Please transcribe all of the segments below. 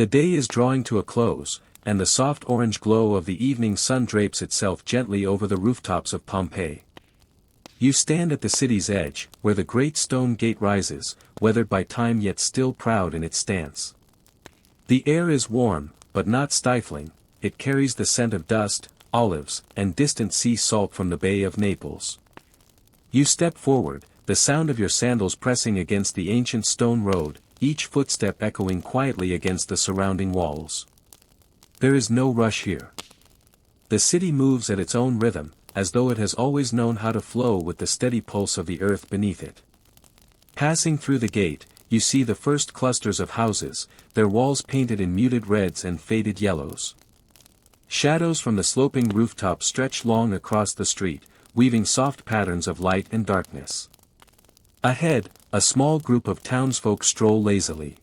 The day is drawing to a close, and the soft orange glow of the evening sun drapes itself gently over the rooftops of Pompeii. You stand at the city's edge, where the great stone gate rises, weathered by time yet still proud in its stance. The air is warm, but not stifling. It carries the scent of dust, olives, and distant sea salt from the Bay of Naples. You step forward, the sound of your sandals pressing against the ancient stone road, each footstep echoing quietly against the surrounding walls. There is no rush here. The city moves at its own rhythm, as though it has always known how to flow with the steady pulse of the earth beneath it. Passing through the gate, you see the first clusters of houses, their walls painted in muted reds and faded yellows. Shadows from the sloping rooftops stretch long across the street, weaving soft patterns of light and darkness. Ahead, a small group of townsfolk stroll lazily.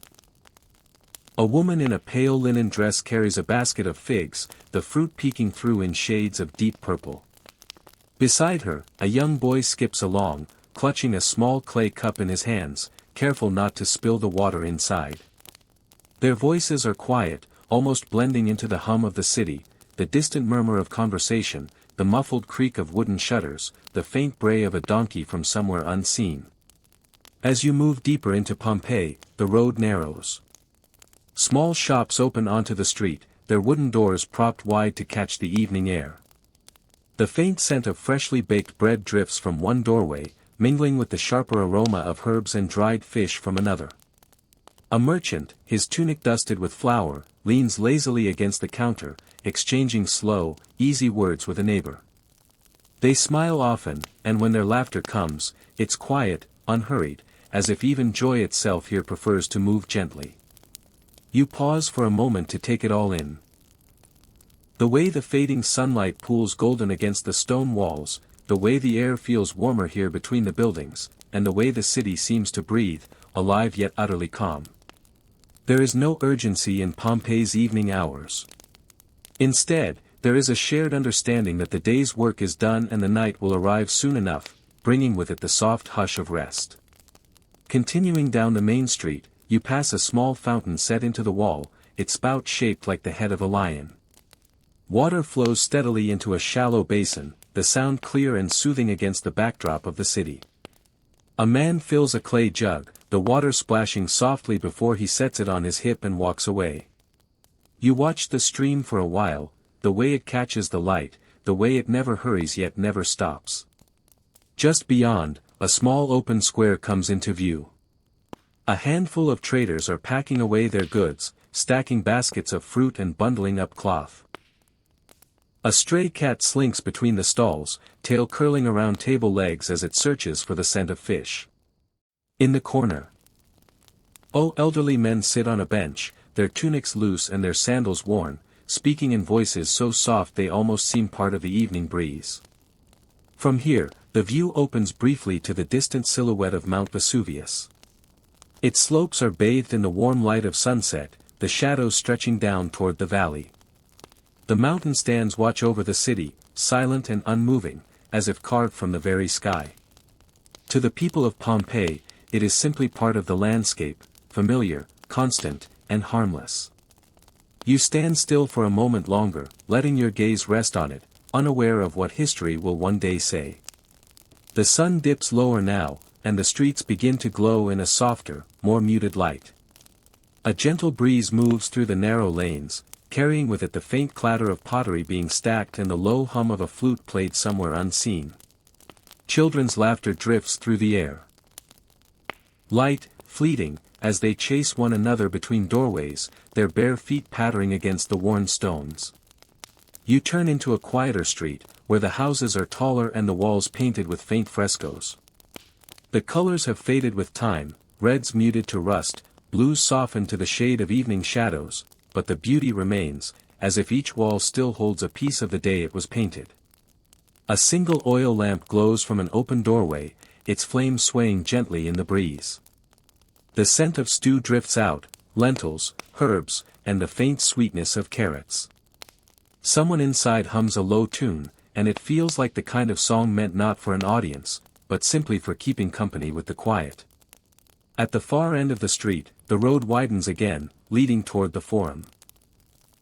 A woman in a pale linen dress carries a basket of figs, the fruit peeking through in shades of deep purple. Beside her, a young boy skips along, clutching a small clay cup in his hands, careful not to spill the water inside. Their voices are quiet, almost blending into the hum of the city, the distant murmur of conversation, the muffled creak of wooden shutters, the faint bray of a donkey from somewhere unseen. As you move deeper into Pompeii, the road narrows. Small shops open onto the street, their wooden doors propped wide to catch the evening air. The faint scent of freshly baked bread drifts from one doorway, mingling with the sharper aroma of herbs and dried fish from another. A merchant, his tunic dusted with flour, leans lazily against the counter, exchanging slow, easy words with a neighbor. They smile often, and when their laughter comes, it's quiet, unhurried, as if even joy itself here prefers to move gently. You pause for a moment to take it all in. The way the fading sunlight pools golden against the stone walls, the way the air feels warmer here between the buildings, and the way the city seems to breathe, alive yet utterly calm. There is no urgency in Pompeii's evening hours. Instead, there is a shared understanding that the day's work is done and the night will arrive soon enough, bringing with it the soft hush of rest. Continuing down the main street, you pass a small fountain set into the wall, its spout shaped like the head of a lion. Water flows steadily into a shallow basin, the sound clear and soothing against the backdrop of the city. A man fills a clay jug, the water splashing softly before he sets it on his hip and walks away. You watch the stream for a while, the way it catches the light, the way it never hurries yet never stops. Just beyond, a small open square comes into view. A handful of traders are packing away their goods, stacking baskets of fruit and bundling up cloth. A stray cat slinks between the stalls, tail curling around table legs as it searches for the scent of fish. In the corner, elderly men sit on a bench, their tunics loose and their sandals worn, speaking in voices so soft they almost seem part of the evening breeze. From here, the view opens briefly to the distant silhouette of Mount Vesuvius. Its slopes are bathed in the warm light of sunset, the shadows stretching down toward the valley. The mountain stands watch over the city, silent and unmoving, as if carved from the very sky. To the people of Pompeii, it is simply part of the landscape, familiar, constant, and harmless. You stand still for a moment longer, letting your gaze rest on it, unaware of what history will one day say. The sun dips lower now, and the streets begin to glow in a softer, more muted light. A gentle breeze moves through the narrow lanes, carrying with it the faint clatter of pottery being stacked and the low hum of a flute played somewhere unseen. Children's laughter drifts through the air. Light, fleeting, as they chase one another between doorways, their bare feet pattering against the worn stones. You turn into a quieter street, where the houses are taller and the walls painted with faint frescoes. The colors have faded with time, reds muted to rust, blues softened to the shade of evening shadows, but the beauty remains, as if each wall still holds a piece of the day it was painted. A single oil lamp glows from an open doorway, its flame swaying gently in the breeze. The scent of stew drifts out, lentils, herbs, and the faint sweetness of carrots. Someone inside hums a low tune, and it feels like the kind of song meant not for an audience, but simply for keeping company with the quiet. At the far end of the street, the road widens again, leading toward the forum.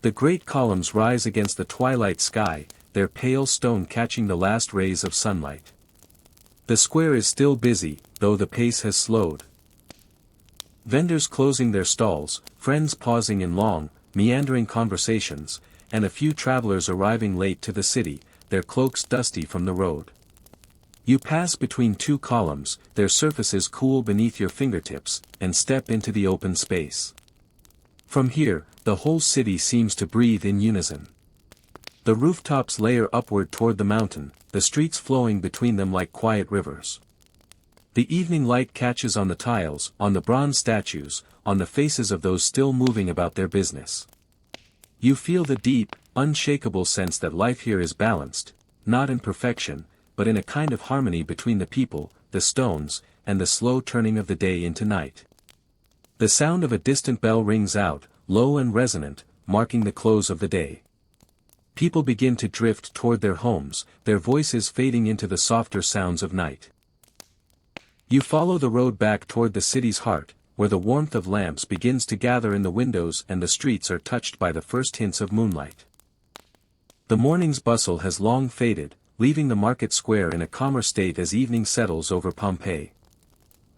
The great columns rise against the twilight sky, their pale stone catching the last rays of sunlight. The square is still busy, though the pace has slowed. Vendors closing their stalls, friends pausing in long, meandering conversations, and a few travelers arriving late to the city, their cloaks dusty from the road. You pass between two columns, their surfaces cool beneath your fingertips, and step into the open space. From here, the whole city seems to breathe in unison. The rooftops layer upward toward the mountain, the streets flowing between them like quiet rivers. The evening light catches on the tiles, on the bronze statues, on the faces of those still moving about their business. You feel the deep, unshakable sense that life here is balanced, not in perfection, but in a kind of harmony between the people, the stones, and the slow turning of the day into night. The sound of a distant bell rings out, low and resonant, marking the close of the day. People begin to drift toward their homes, their voices fading into the softer sounds of night. You follow the road back toward the city's heart, where the warmth of lamps begins to gather in the windows and the streets are touched by the first hints of moonlight. The morning's bustle has long faded, leaving the market square in a calmer state as evening settles over Pompeii.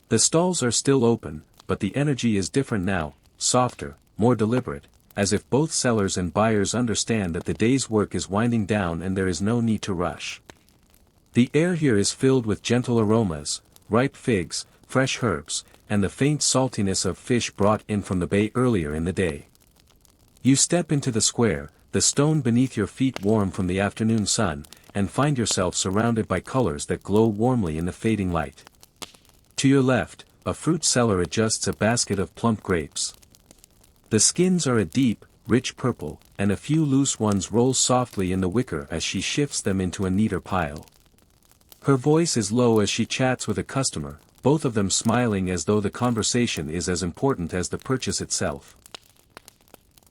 The stalls are still open, but the energy is different now, softer, more deliberate, as if both sellers and buyers understand that the day's work is winding down and there is no need to rush. The air here is filled with gentle aromas, ripe figs, fresh herbs, and the faint saltiness of fish brought in from the bay earlier in the day. You step into the square, the stone beneath your feet warm from the afternoon sun, and find yourself surrounded by colors that glow warmly in the fading light. To your left, a fruit seller adjusts a basket of plump grapes. The skins are a deep, rich purple, and a few loose ones roll softly in the wicker as she shifts them into a neater pile. Her voice is low as she chats with a customer, both of them smiling as though the conversation is as important as the purchase itself.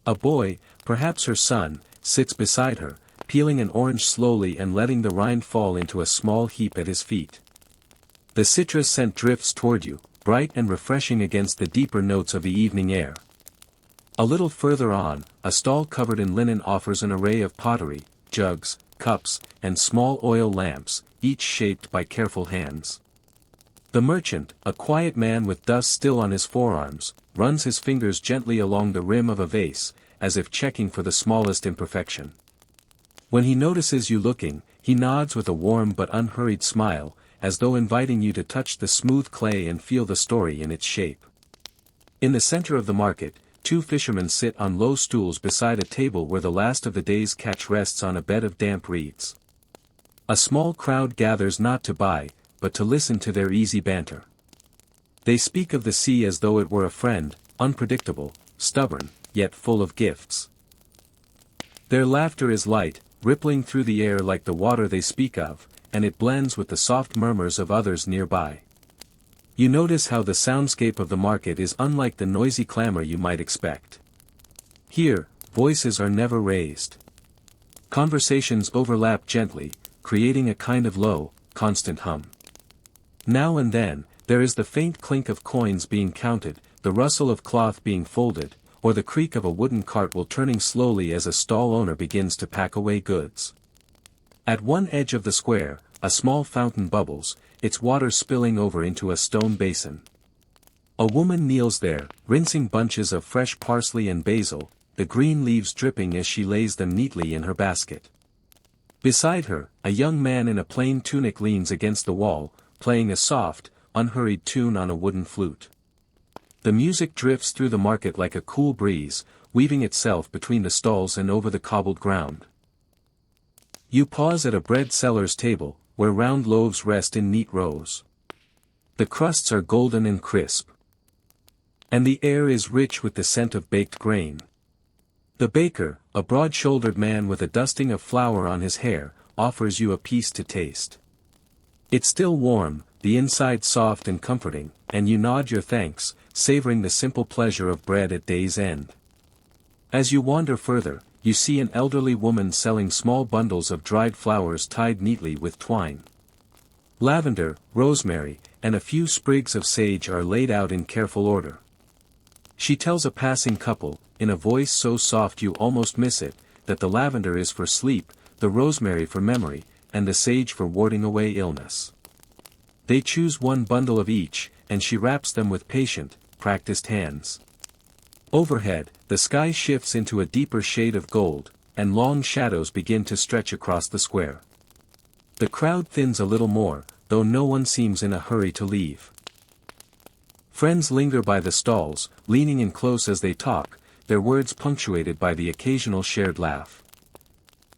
A boy, perhaps her son, sits beside her, peeling an orange slowly and letting the rind fall into a small heap at his feet. The citrus scent drifts toward you, bright and refreshing against the deeper notes of the evening air. A little further on, a stall covered in linen offers an array of pottery, jugs, cups, and small oil lamps, each shaped by careful hands. The merchant, a quiet man with dust still on his forearms, runs his fingers gently along the rim of a vase, as if checking for the smallest imperfection. When he notices you looking, he nods with a warm but unhurried smile, as though inviting you to touch the smooth clay and feel the story in its shape. In the center of the market, two fishermen sit on low stools beside a table where the last of the day's catch rests on a bed of damp reeds. A small crowd gathers not to buy, but to listen to their easy banter. They speak of the sea as though it were a friend, unpredictable, stubborn, yet full of gifts. Their laughter is light, rippling through the air like the water they speak of, and it blends with the soft murmurs of others nearby. You notice how the soundscape of the market is unlike the noisy clamor you might expect. Here, voices are never raised. Conversations overlap gently, creating a kind of low, constant hum. Now and then, there is the faint clink of coins being counted, the rustle of cloth being folded, or the creak of a wooden cart while turning slowly as a stall owner begins to pack away goods. At one edge of the square, a small fountain bubbles, its water spilling over into a stone basin. A woman kneels there, rinsing bunches of fresh parsley and basil, the green leaves dripping as she lays them neatly in her basket. Beside her, a young man in a plain tunic leans against the wall, playing a soft, unhurried tune on a wooden flute. The music drifts through the market like a cool breeze, weaving itself between the stalls and over the cobbled ground. You pause at a bread seller's table, where round loaves rest in neat rows. The crusts are golden and crisp. And the air is rich with the scent of baked grain. The baker, a broad-shouldered man with a dusting of flour on his hair, offers you a piece to taste. It's still warm, the inside soft and comforting, and you nod your thanks, savoring the simple pleasure of bread at day's end. As you wander further, you see an elderly woman selling small bundles of dried flowers tied neatly with twine. Lavender, rosemary, and a few sprigs of sage are laid out in careful order. She tells a passing couple, in a voice so soft you almost miss it, that the lavender is for sleep, the rosemary for memory, and the sage for warding away illness. They choose one bundle of each, and she wraps them with patient, practiced hands. Overhead, the sky shifts into a deeper shade of gold, and long shadows begin to stretch across the square. The crowd thins a little more, though no one seems in a hurry to leave. Friends linger by the stalls, leaning in close as they talk, their words punctuated by the occasional shared laugh.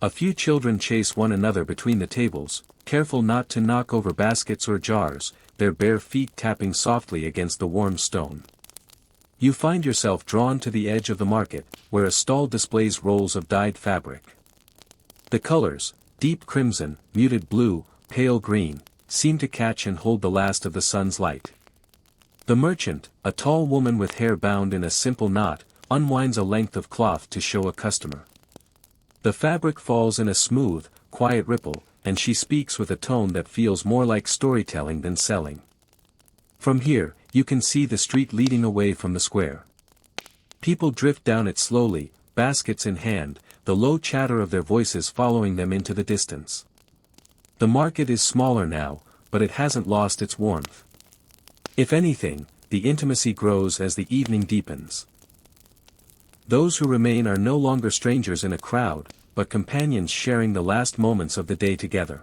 A few children chase one another between the tables, careful not to knock over baskets or jars, their bare feet tapping softly against the warm stone. You find yourself drawn to the edge of the market, where a stall displays rolls of dyed fabric. The colors, deep crimson, muted blue, pale green, seem to catch and hold the last of the sun's light. The merchant, a tall woman with hair bound in a simple knot, unwinds a length of cloth to show a customer. The fabric falls in a smooth, quiet ripple, and she speaks with a tone that feels more like storytelling than selling. From here, you can see the street leading away from the square. People drift down it slowly, baskets in hand, the low chatter of their voices following them into the distance. The market is smaller now, but it hasn't lost its warmth. If anything, the intimacy grows as the evening deepens. Those who remain are no longer strangers in a crowd, but companions sharing the last moments of the day together.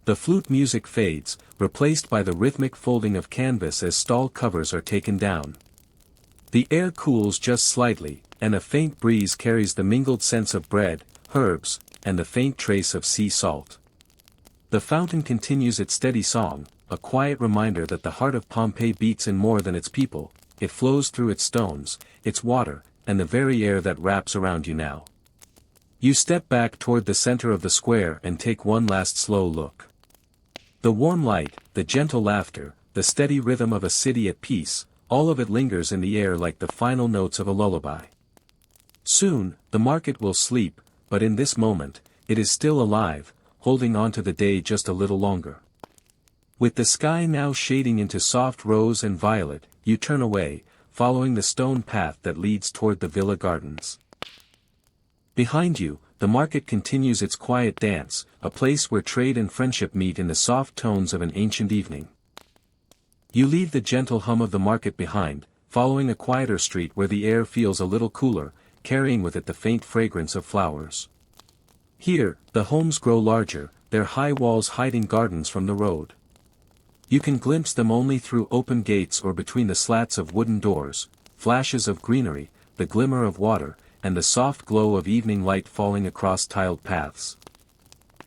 The flute music fades, replaced by the rhythmic folding of canvas as stall covers are taken down. The air cools just slightly, and a faint breeze carries the mingled scents of bread, herbs, and the faint trace of sea salt. The fountain continues its steady song, a quiet reminder that the heart of Pompeii beats in more than its people, it flows through its stones, its water, and the very air that wraps around you now. You step back toward the center of the square and take one last slow look. The warm light, the gentle laughter, the steady rhythm of a city at peace, all of it lingers in the air like the final notes of a lullaby. Soon, the market will sleep, but in this moment, it is still alive, holding on to the day just a little longer. With the sky now shading into soft rose and violet, you turn away, following the stone path that leads toward the villa gardens. Behind you, the market continues its quiet dance, a place where trade and friendship meet in the soft tones of an ancient evening. You leave the gentle hum of the market behind, following a quieter street where the air feels a little cooler, carrying with it the faint fragrance of flowers. Here, the homes grow larger, their high walls hiding gardens from the road. You can glimpse them only through open gates or between the slats of wooden doors, flashes of greenery, the glimmer of water, and the soft glow of evening light falling across tiled paths.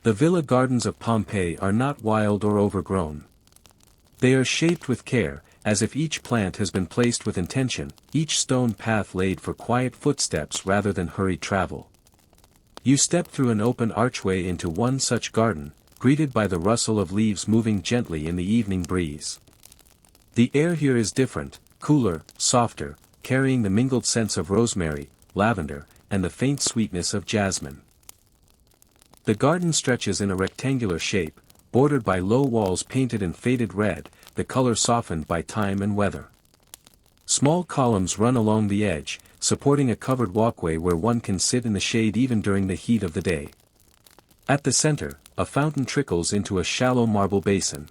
The villa gardens of Pompeii are not wild or overgrown. They are shaped with care, as if each plant has been placed with intention, each stone path laid for quiet footsteps rather than hurried travel. You step through an open archway into one such garden, greeted by the rustle of leaves moving gently in the evening breeze. The air here is different, cooler, softer, carrying the mingled scents of rosemary, lavender, and the faint sweetness of jasmine. The garden stretches in a rectangular shape, bordered by low walls painted in faded red, the color softened by time and weather. Small columns run along the edge, supporting a covered walkway where one can sit in the shade even during the heat of the day. At the center, a fountain trickles into a shallow marble basin.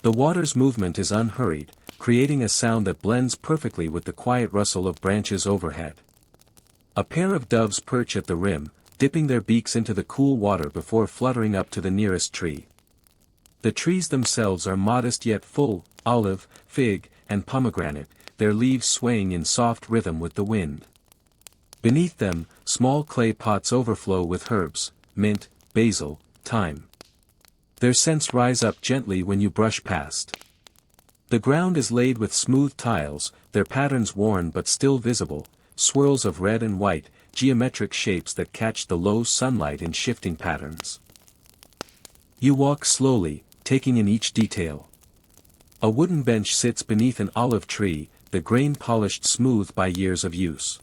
The water's movement is unhurried, creating a sound that blends perfectly with the quiet rustle of branches overhead. A pair of doves perch at the rim, dipping their beaks into the cool water before fluttering up to the nearest tree. The trees themselves are modest yet full, olive, fig, and pomegranate, their leaves swaying in soft rhythm with the wind. Beneath them, small clay pots overflow with herbs, mint, basil, thyme. Their scents rise up gently when you brush past. The ground is laid with smooth tiles, their patterns worn but still visible, swirls of red and white, geometric shapes that catch the low sunlight in shifting patterns. You walk slowly, taking in each detail. A wooden bench sits beneath an olive tree, the grain polished smooth by years of use.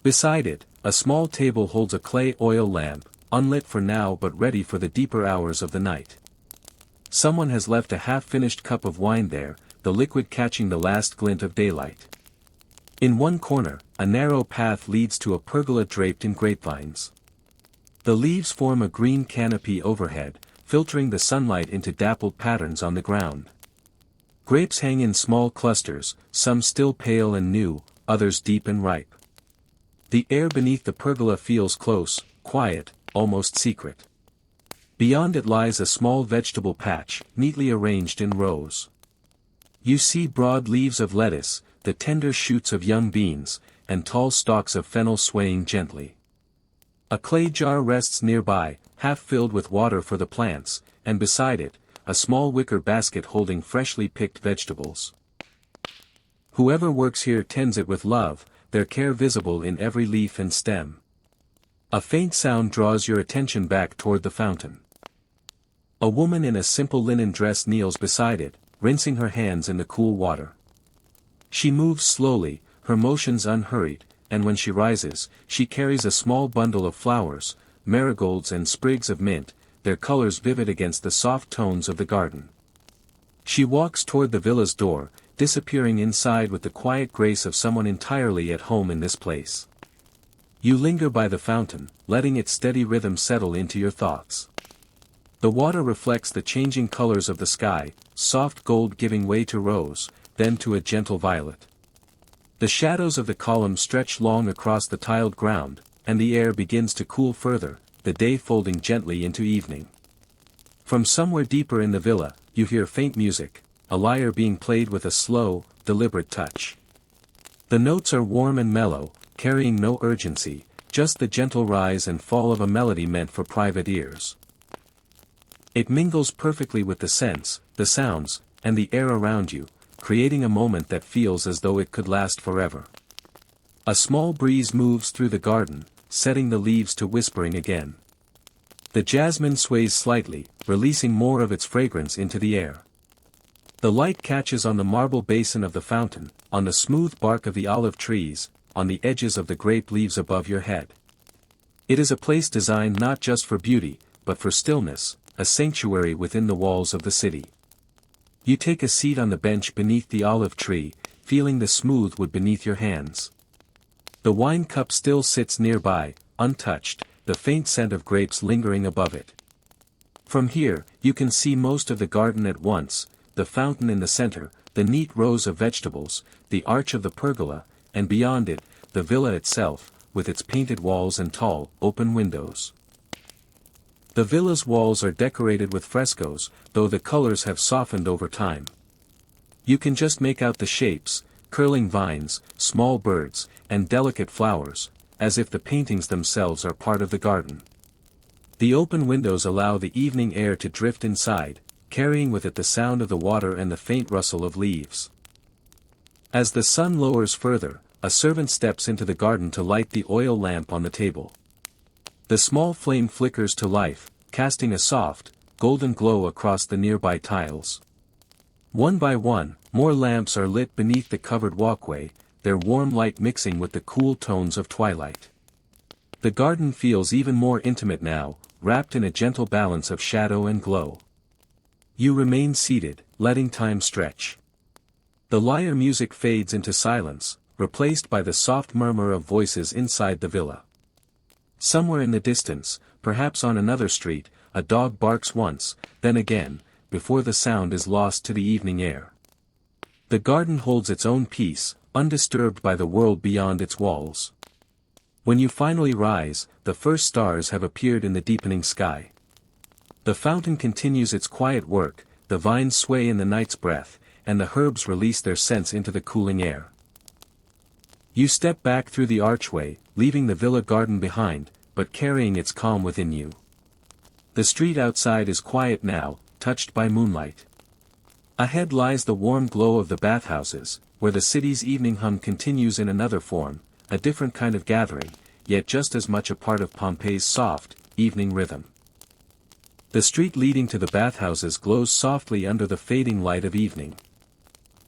Beside it, a small table holds a clay oil lamp, unlit for now but ready for the deeper hours of the night. Someone has left a half-finished cup of wine there, the liquid catching the last glint of daylight. In one corner, a narrow path leads to a pergola draped in grapevines. The leaves form a green canopy overhead, filtering the sunlight into dappled patterns on the ground. Grapes hang in small clusters, some still pale and new, others deep and ripe. The air beneath the pergola feels close, quiet, almost secret. Beyond it lies a small vegetable patch, neatly arranged in rows. You see broad leaves of lettuce, the tender shoots of young beans, and tall stalks of fennel swaying gently. A clay jar rests nearby, half filled with water for the plants, and beside it, a small wicker basket holding freshly picked vegetables. Whoever works here tends it with love, their care visible in every leaf and stem. A faint sound draws your attention back toward the fountain. A woman in a simple linen dress kneels beside it, rinsing her hands in the cool water. She moves slowly, her motions unhurried, and when she rises, she carries a small bundle of flowers, marigolds and sprigs of mint, their colors vivid against the soft tones of the garden. She walks toward the villa's door, disappearing inside with the quiet grace of someone entirely at home in this place. You linger by the fountain, letting its steady rhythm settle into your thoughts. The water reflects the changing colors of the sky, soft gold giving way to rose, then to a gentle violet. The shadows of the columns stretch long across the tiled ground, and the air begins to cool further, the day folding gently into evening. From somewhere deeper in the villa, you hear faint music, a lyre being played with a slow, deliberate touch. The notes are warm and mellow, carrying no urgency, just the gentle rise and fall of a melody meant for private ears. It mingles perfectly with the scents, the sounds, and the air around you, creating a moment that feels as though it could last forever. A small breeze moves through the garden, setting the leaves to whispering again. The jasmine sways slightly, releasing more of its fragrance into the air. The light catches on the marble basin of the fountain, on the smooth bark of the olive trees, on the edges of the grape leaves above your head. It is a place designed not just for beauty, but for stillness, a sanctuary within the walls of the city. You take a seat on the bench beneath the olive tree, feeling the smooth wood beneath your hands. The wine cup still sits nearby, untouched, the faint scent of grapes lingering above it. From here, you can see most of the garden at once, the fountain in the center, the neat rows of vegetables, the arch of the pergola, and beyond it, the villa itself, with its painted walls and tall, open windows. The villa's walls are decorated with frescoes, though the colors have softened over time. You can just make out the shapes, curling vines, small birds, and delicate flowers, as if the paintings themselves are part of the garden. The open windows allow the evening air to drift inside, carrying with it the sound of the water and the faint rustle of leaves. As the sun lowers further, a servant steps into the garden to light the oil lamp on the table. The small flame flickers to life, casting a soft, golden glow across the nearby tiles. One by one, more lamps are lit beneath the covered walkway, their warm light mixing with the cool tones of twilight. The garden feels even more intimate now, wrapped in a gentle balance of shadow and glow. You remain seated, letting time stretch. The lyre music fades into silence, replaced by the soft murmur of voices inside the villa. Somewhere in the distance, perhaps on another street, a dog barks once, then again, before the sound is lost to the evening air. The garden holds its own peace, undisturbed by the world beyond its walls. When you finally rise, the first stars have appeared in the deepening sky. The fountain continues its quiet work, the vines sway in the night's breath, and the herbs release their scents into the cooling air. You step back through the archway, leaving the villa garden behind, but carrying its calm within you. The street outside is quiet now, touched by moonlight. Ahead lies the warm glow of the bathhouses, where the city's evening hum continues in another form, a different kind of gathering, yet just as much a part of Pompeii's soft, evening rhythm. The street leading to the bathhouses glows softly under the fading light of evening.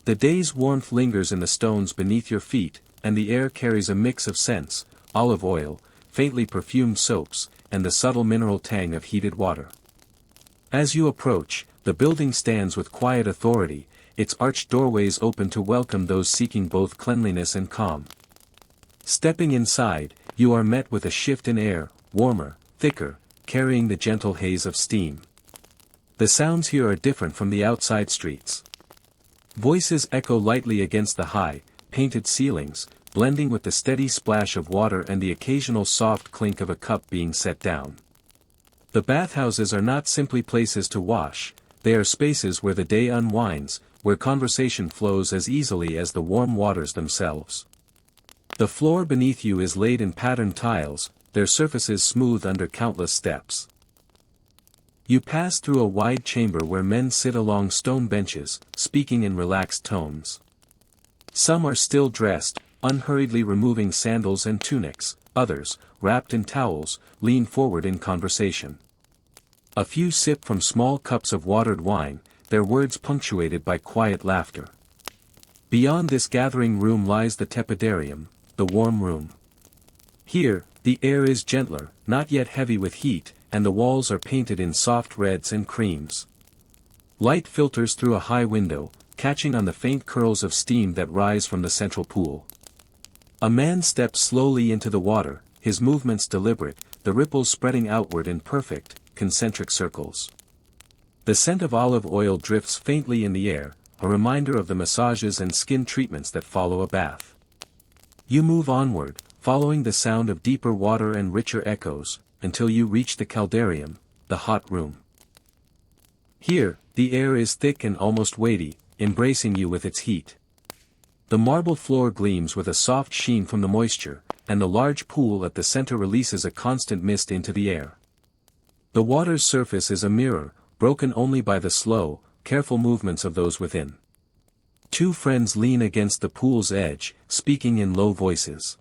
The day's warmth lingers in the stones beneath your feet, and the air carries a mix of scents, olive oil, faintly perfumed soaps, and the subtle mineral tang of heated water. As you approach, the building stands with quiet authority, its arched doorways open to welcome those seeking both cleanliness and calm. Stepping inside, you are met with a shift in air, warmer, thicker, carrying the gentle haze of steam. The sounds here are different from the outside streets. Voices echo lightly against the high, painted ceilings, blending with the steady splash of water and the occasional soft clink of a cup being set down. The bathhouses are not simply places to wash, they are spaces where the day unwinds, where conversation flows as easily as the warm waters themselves. The floor beneath you is laid in patterned tiles, their surfaces smooth under countless steps. You pass through a wide chamber where men sit along stone benches, speaking in relaxed tones. Some are still dressed, unhurriedly removing sandals and tunics, others, wrapped in towels, lean forward in conversation. A few sip from small cups of watered wine, their words punctuated by quiet laughter. Beyond this gathering room lies the tepidarium, the warm room. Here, the air is gentler, not yet heavy with heat, and the walls are painted in soft reds and creams. Light filters through a high window, catching on the faint curls of steam that rise from the central pool. A man steps slowly into the water, his movements deliberate, the ripples spreading outward in perfect, concentric circles. The scent of olive oil drifts faintly in the air, a reminder of the massages and skin treatments that follow a bath. You move onward, following the sound of deeper water and richer echoes, until you reach the caldarium, the hot room. Here, the air is thick and almost weighty, embracing you with its heat. The marble floor gleams with a soft sheen from the moisture, and the large pool at the center releases a constant mist into the air. The water's surface is a mirror, broken only by the slow, careful movements of those within. Two friends lean against the pool's edge, speaking in low voices.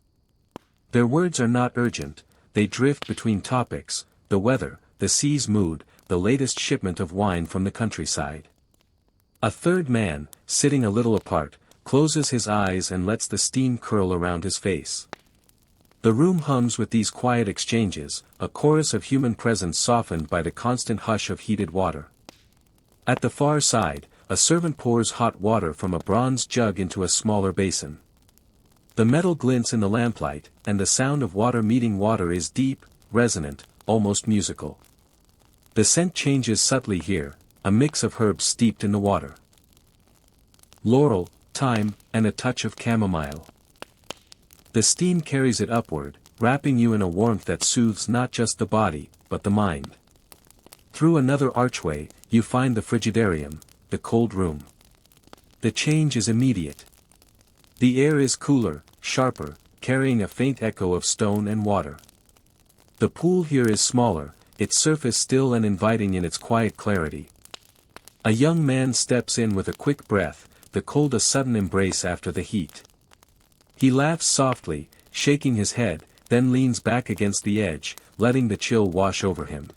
Their words are not urgent, they drift between topics, the weather, the sea's mood, the latest shipment of wine from the countryside. A third man, sitting a little apart, closes his eyes and lets the steam curl around his face. The room hums with these quiet exchanges, a chorus of human presence softened by the constant hush of heated water. At the far side, a servant pours hot water from a bronze jug into a smaller basin. The metal glints in the lamplight, and the sound of water meeting water is deep, resonant, almost musical. The scent changes subtly here, a mix of herbs steeped in the water. Laurel, thyme, and a touch of chamomile. The steam carries it upward, wrapping you in a warmth that soothes not just the body, but the mind. Through another archway, you find the frigidarium, the cold room. The change is immediate. The air is cooler, sharper, carrying a faint echo of stone and water. The pool here is smaller, its surface still and inviting in its quiet clarity. A young man steps in with a quick breath, the cold a sudden embrace after the heat. He laughs softly, shaking his head, then leans back against the edge, letting the chill wash over him.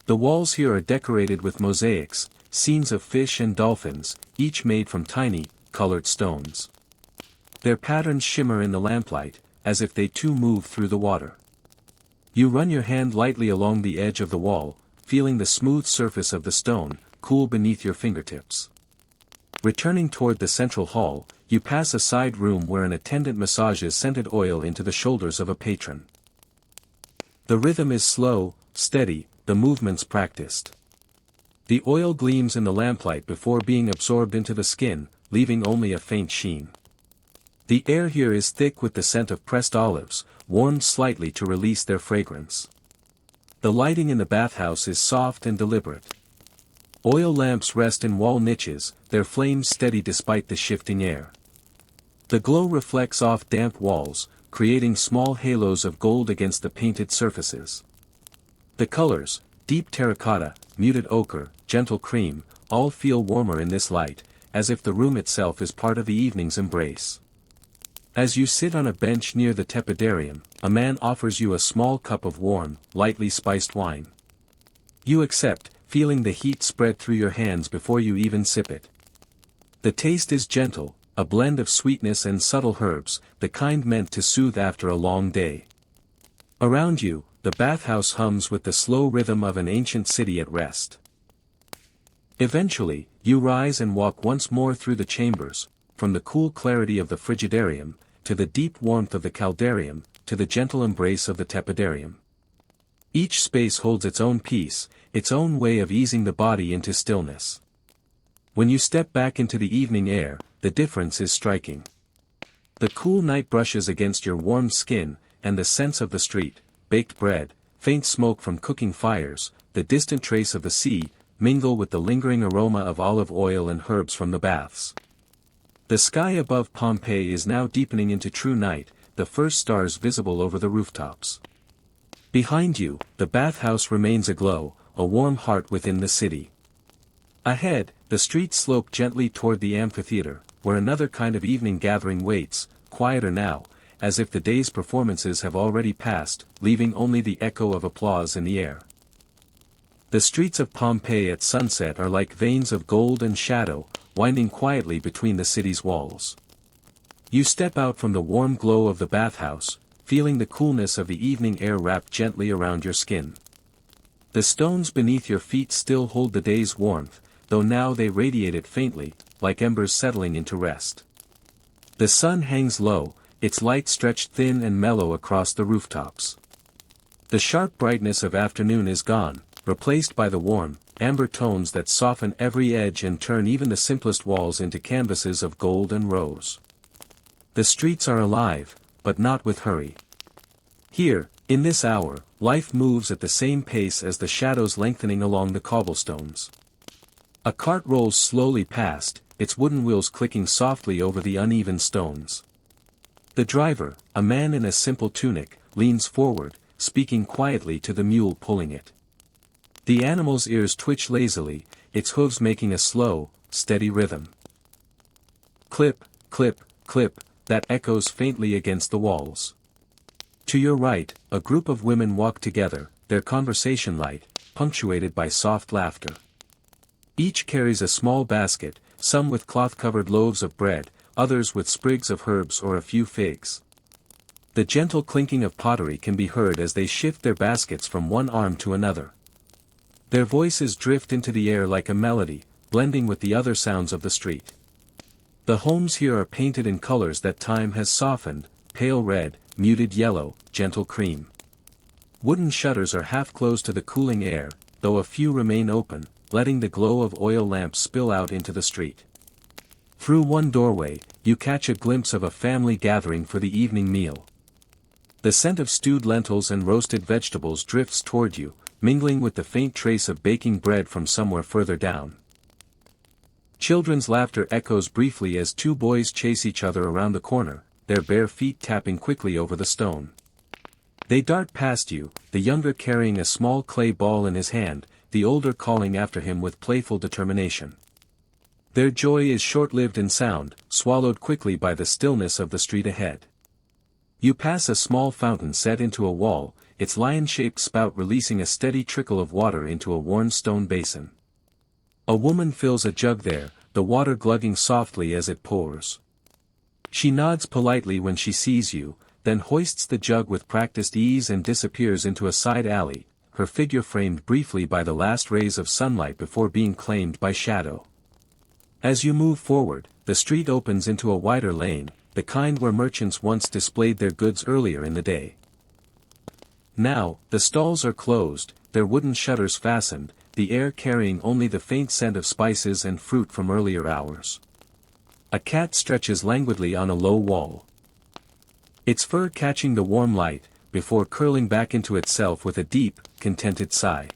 The walls here are decorated with mosaics, scenes of fish and dolphins, each made from tiny, colored stones. Their patterns shimmer in the lamplight, as if they too move through the water. You run your hand lightly along the edge of the wall, feeling the smooth surface of the stone, cool beneath your fingertips. Returning toward the central hall, you pass a side room where an attendant massages scented oil into the shoulders of a patron. The rhythm is slow, steady, the movements practiced. The oil gleams in the lamplight before being absorbed into the skin, leaving only a faint sheen. The air here is thick with the scent of pressed olives, warmed slightly to release their fragrance. The lighting in the bathhouse is soft and deliberate. Oil lamps rest in wall niches, their flames steady despite the shifting air. The glow reflects off damp walls, creating small halos of gold against the painted surfaces. The colors, deep terracotta, muted ochre, gentle cream, all feel warmer in this light, as if the room itself is part of the evening's embrace. As you sit on a bench near the tepidarium, a man offers you a small cup of warm, lightly spiced wine. You accept, feeling the heat spread through your hands before you even sip it. The taste is gentle, a blend of sweetness and subtle herbs, the kind meant to soothe after a long day. Around you, the bathhouse hums with the slow rhythm of an ancient city at rest. Eventually, You rise and walk once more through the chambers, from the cool clarity of the frigidarium, to the deep warmth of the caldarium, to the gentle embrace of the tepidarium. Each space holds its own peace, its own way of easing the body into stillness. When you step back into the evening air, the difference is striking. The cool night brushes against your warm skin, and the scents of the street, baked bread, faint smoke from cooking fires, the distant trace of the sea, mingle with the lingering aroma of olive oil and herbs from the baths. The sky above Pompeii is now deepening into true night, the first stars visible over the rooftops. Behind you, the bathhouse remains aglow, a warm heart within the city. Ahead, the streets slope gently toward the amphitheater, where another kind of evening gathering waits, quieter now, as if the day's performances have already passed, leaving only the echo of applause in the air. The streets of Pompeii at sunset are like veins of gold and shadow, winding quietly between the city's walls. You step out from the warm glow of the bathhouse, feeling the coolness of the evening air wrap gently around your skin. The stones beneath your feet still hold the day's warmth, though now they radiate it faintly, like embers settling into rest. The sun hangs low, its light stretched thin and mellow across the rooftops. The sharp brightness of afternoon is gone, replaced by the warm, amber tones that soften every edge and turn even the simplest walls into canvases of gold and rose. The streets are alive, but not with hurry. Here, in this hour, life moves at the same pace as the shadows lengthening along the cobblestones. A cart rolls slowly past, its wooden wheels clicking softly over the uneven stones. The driver, a man in a simple tunic, leans forward, speaking quietly to the mule pulling it. The animal's ears twitch lazily, its hooves making a slow, steady rhythm. Clip, clip, clip, that echoes faintly against the walls. To your right, a group of women walk together, their conversation light, punctuated by soft laughter. Each carries a small basket, some with cloth-covered loaves of bread, others with sprigs of herbs or a few figs. The gentle clinking of pottery can be heard as they shift their baskets from one arm to another. Their voices drift into the air like a melody, blending with the other sounds of the street. The homes here are painted in colors that time has softened, pale red, muted yellow, gentle cream. Wooden shutters are half closed to the cooling air, though a few remain open, letting the glow of oil lamps spill out into the street. Through one doorway, you catch a glimpse of a family gathering for the evening meal. The scent of stewed lentils and roasted vegetables drifts toward you, mingling with the faint trace of baking bread from somewhere further down. Children's laughter echoes briefly as two boys chase each other around the corner, their bare feet tapping quickly over the stone. They dart past you, the younger carrying a small clay ball in his hand, the older calling after him with playful determination. Their joy is short-lived in sound, swallowed quickly by the stillness of the street ahead. You pass a small fountain set into a wall, its lion-shaped spout releasing a steady trickle of water into a worn stone basin. A woman fills a jug there, the water glugging softly as it pours. She nods politely when she sees you, then hoists the jug with practiced ease and disappears into a side alley, her figure framed briefly by the last rays of sunlight before being claimed by shadow. As you move forward, the street opens into a wider lane, the kind where merchants once displayed their goods earlier in the day. Now, the stalls are closed, their wooden shutters fastened, the air carrying only the faint scent of spices and fruit from earlier hours. A cat stretches languidly on a low wall. Its fur catching the warm light, before curling back into itself with a deep, contented sigh.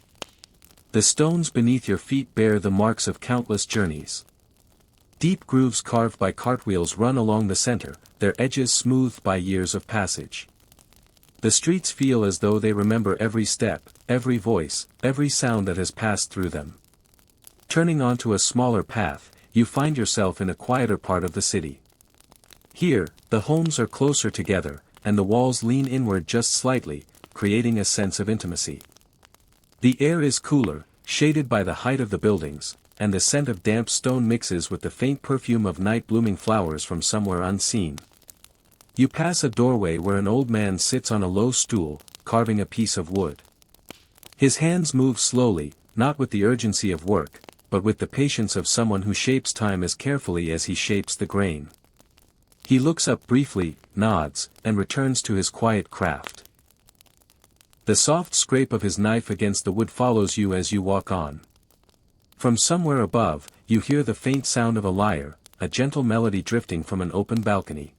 The stones beneath your feet bear the marks of countless journeys. Deep grooves carved by cartwheels run along the center, their edges smoothed by years of passage. The streets feel as though they remember every step, every voice, every sound that has passed through them. Turning onto a smaller path, you find yourself in a quieter part of the city. Here, the homes are closer together, and the walls lean inward just slightly, creating a sense of intimacy. The air is cooler, shaded by the height of the buildings, and the scent of damp stone mixes with the faint perfume of night-blooming flowers from somewhere unseen. You pass a doorway where an old man sits on a low stool, carving a piece of wood. His hands move slowly, not with the urgency of work, but with the patience of someone who shapes time as carefully as he shapes the grain. He looks up briefly, nods, and returns to his quiet craft. The soft scrape of his knife against the wood follows you as you walk on. From somewhere above, you hear the faint sound of a lyre, a gentle melody drifting from an open balcony.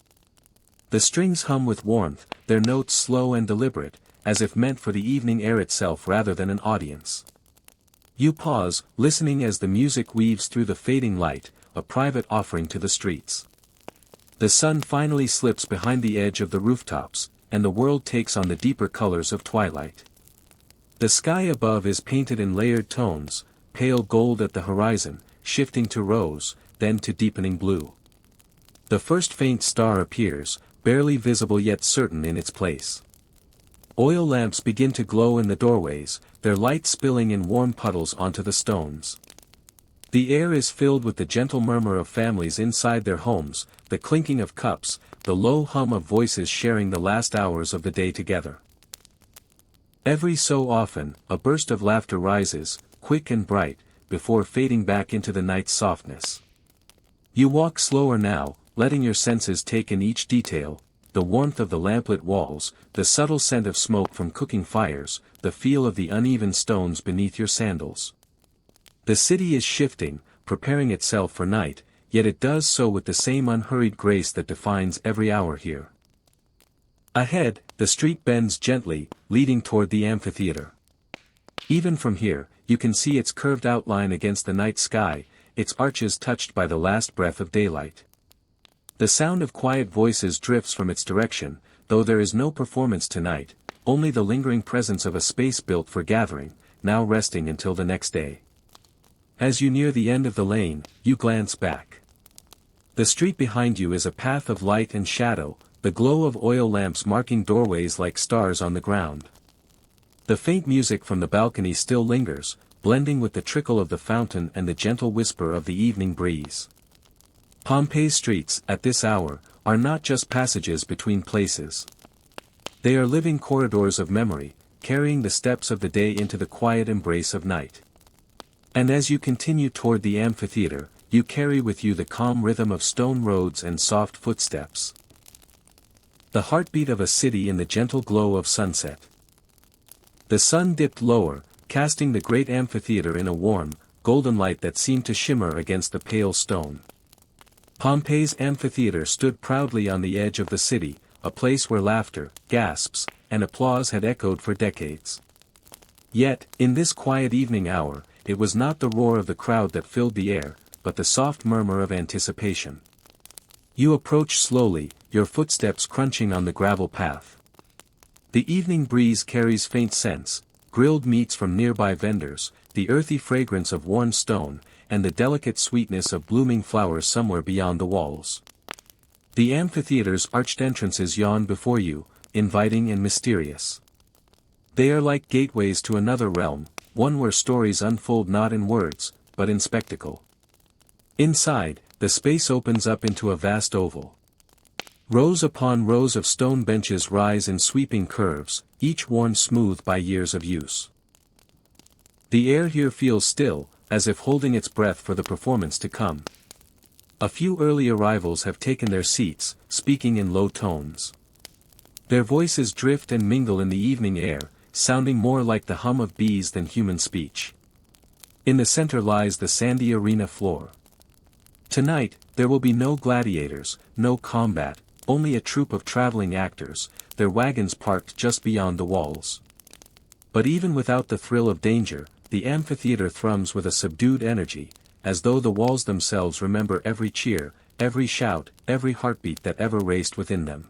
The strings hum with warmth, their notes slow and deliberate, as if meant for the evening air itself rather than an audience. You pause, listening as the music weaves through the fading light, a private offering to the streets. The sun finally slips behind the edge of the rooftops, and the world takes on the deeper colors of twilight. The sky above is painted in layered tones, pale gold at the horizon, shifting to rose, then to deepening blue. The first faint star appears, barely visible yet certain in its place. Oil lamps begin to glow in the doorways, their light spilling in warm puddles onto the stones. The air is filled with the gentle murmur of families inside their homes, the clinking of cups, the low hum of voices sharing the last hours of the day together. Every so often, a burst of laughter rises, quick and bright, before fading back into the night's softness. You walk slower now, letting your senses take in each detail, the warmth of the lamplit walls, the subtle scent of smoke from cooking fires, the feel of the uneven stones beneath your sandals. The city is shifting, preparing itself for night, yet it does so with the same unhurried grace that defines every hour here. Ahead, the street bends gently, leading toward the amphitheater. Even from here, you can see its curved outline against the night sky, its arches touched by the last breath of daylight. The sound of quiet voices drifts from its direction, though there is no performance tonight, only the lingering presence of a space built for gathering, now resting until the next day. As you near the end of the lane, you glance back. The street behind you is a path of light and shadow, the glow of oil lamps marking doorways like stars on the ground. The faint music from the balcony still lingers, blending with the trickle of the fountain and the gentle whisper of the evening breeze. Pompeii's streets, at this hour, are not just passages between places. They are living corridors of memory, carrying the steps of the day into the quiet embrace of night. And as you continue toward the amphitheater, you carry with you the calm rhythm of stone roads and soft footsteps. The heartbeat of a city in the gentle glow of sunset. The sun dipped lower, casting the great amphitheater in a warm, golden light that seemed to shimmer against the pale stone. Pompeii's amphitheater stood proudly on the edge of the city, a place where laughter, gasps, and applause had echoed for decades. Yet, in this quiet evening hour, it was not the roar of the crowd that filled the air, but the soft murmur of anticipation. You approach slowly, your footsteps crunching on the gravel path. The evening breeze carries faint scents, grilled meats from nearby vendors, the earthy fragrance of worn stone, and the delicate sweetness of blooming flowers somewhere beyond the walls. The amphitheater's arched entrances yawn before you, inviting and mysterious. They are like gateways to another realm, one where stories unfold not in words, but in spectacle. Inside, the space opens up into a vast oval. Rows upon rows of stone benches rise in sweeping curves, each worn smooth by years of use. The air here feels still, as if holding its breath for the performance to come. A few early arrivals have taken their seats, speaking in low tones. Their voices drift and mingle in the evening air, sounding more like the hum of bees than human speech. In the center lies the sandy arena floor. Tonight, there will be no gladiators, no combat, only a troupe of traveling actors, their wagons parked just beyond the walls. But even without the thrill of danger, the amphitheater thrums with a subdued energy, as though the walls themselves remember every cheer, every shout, every heartbeat that ever raced within them.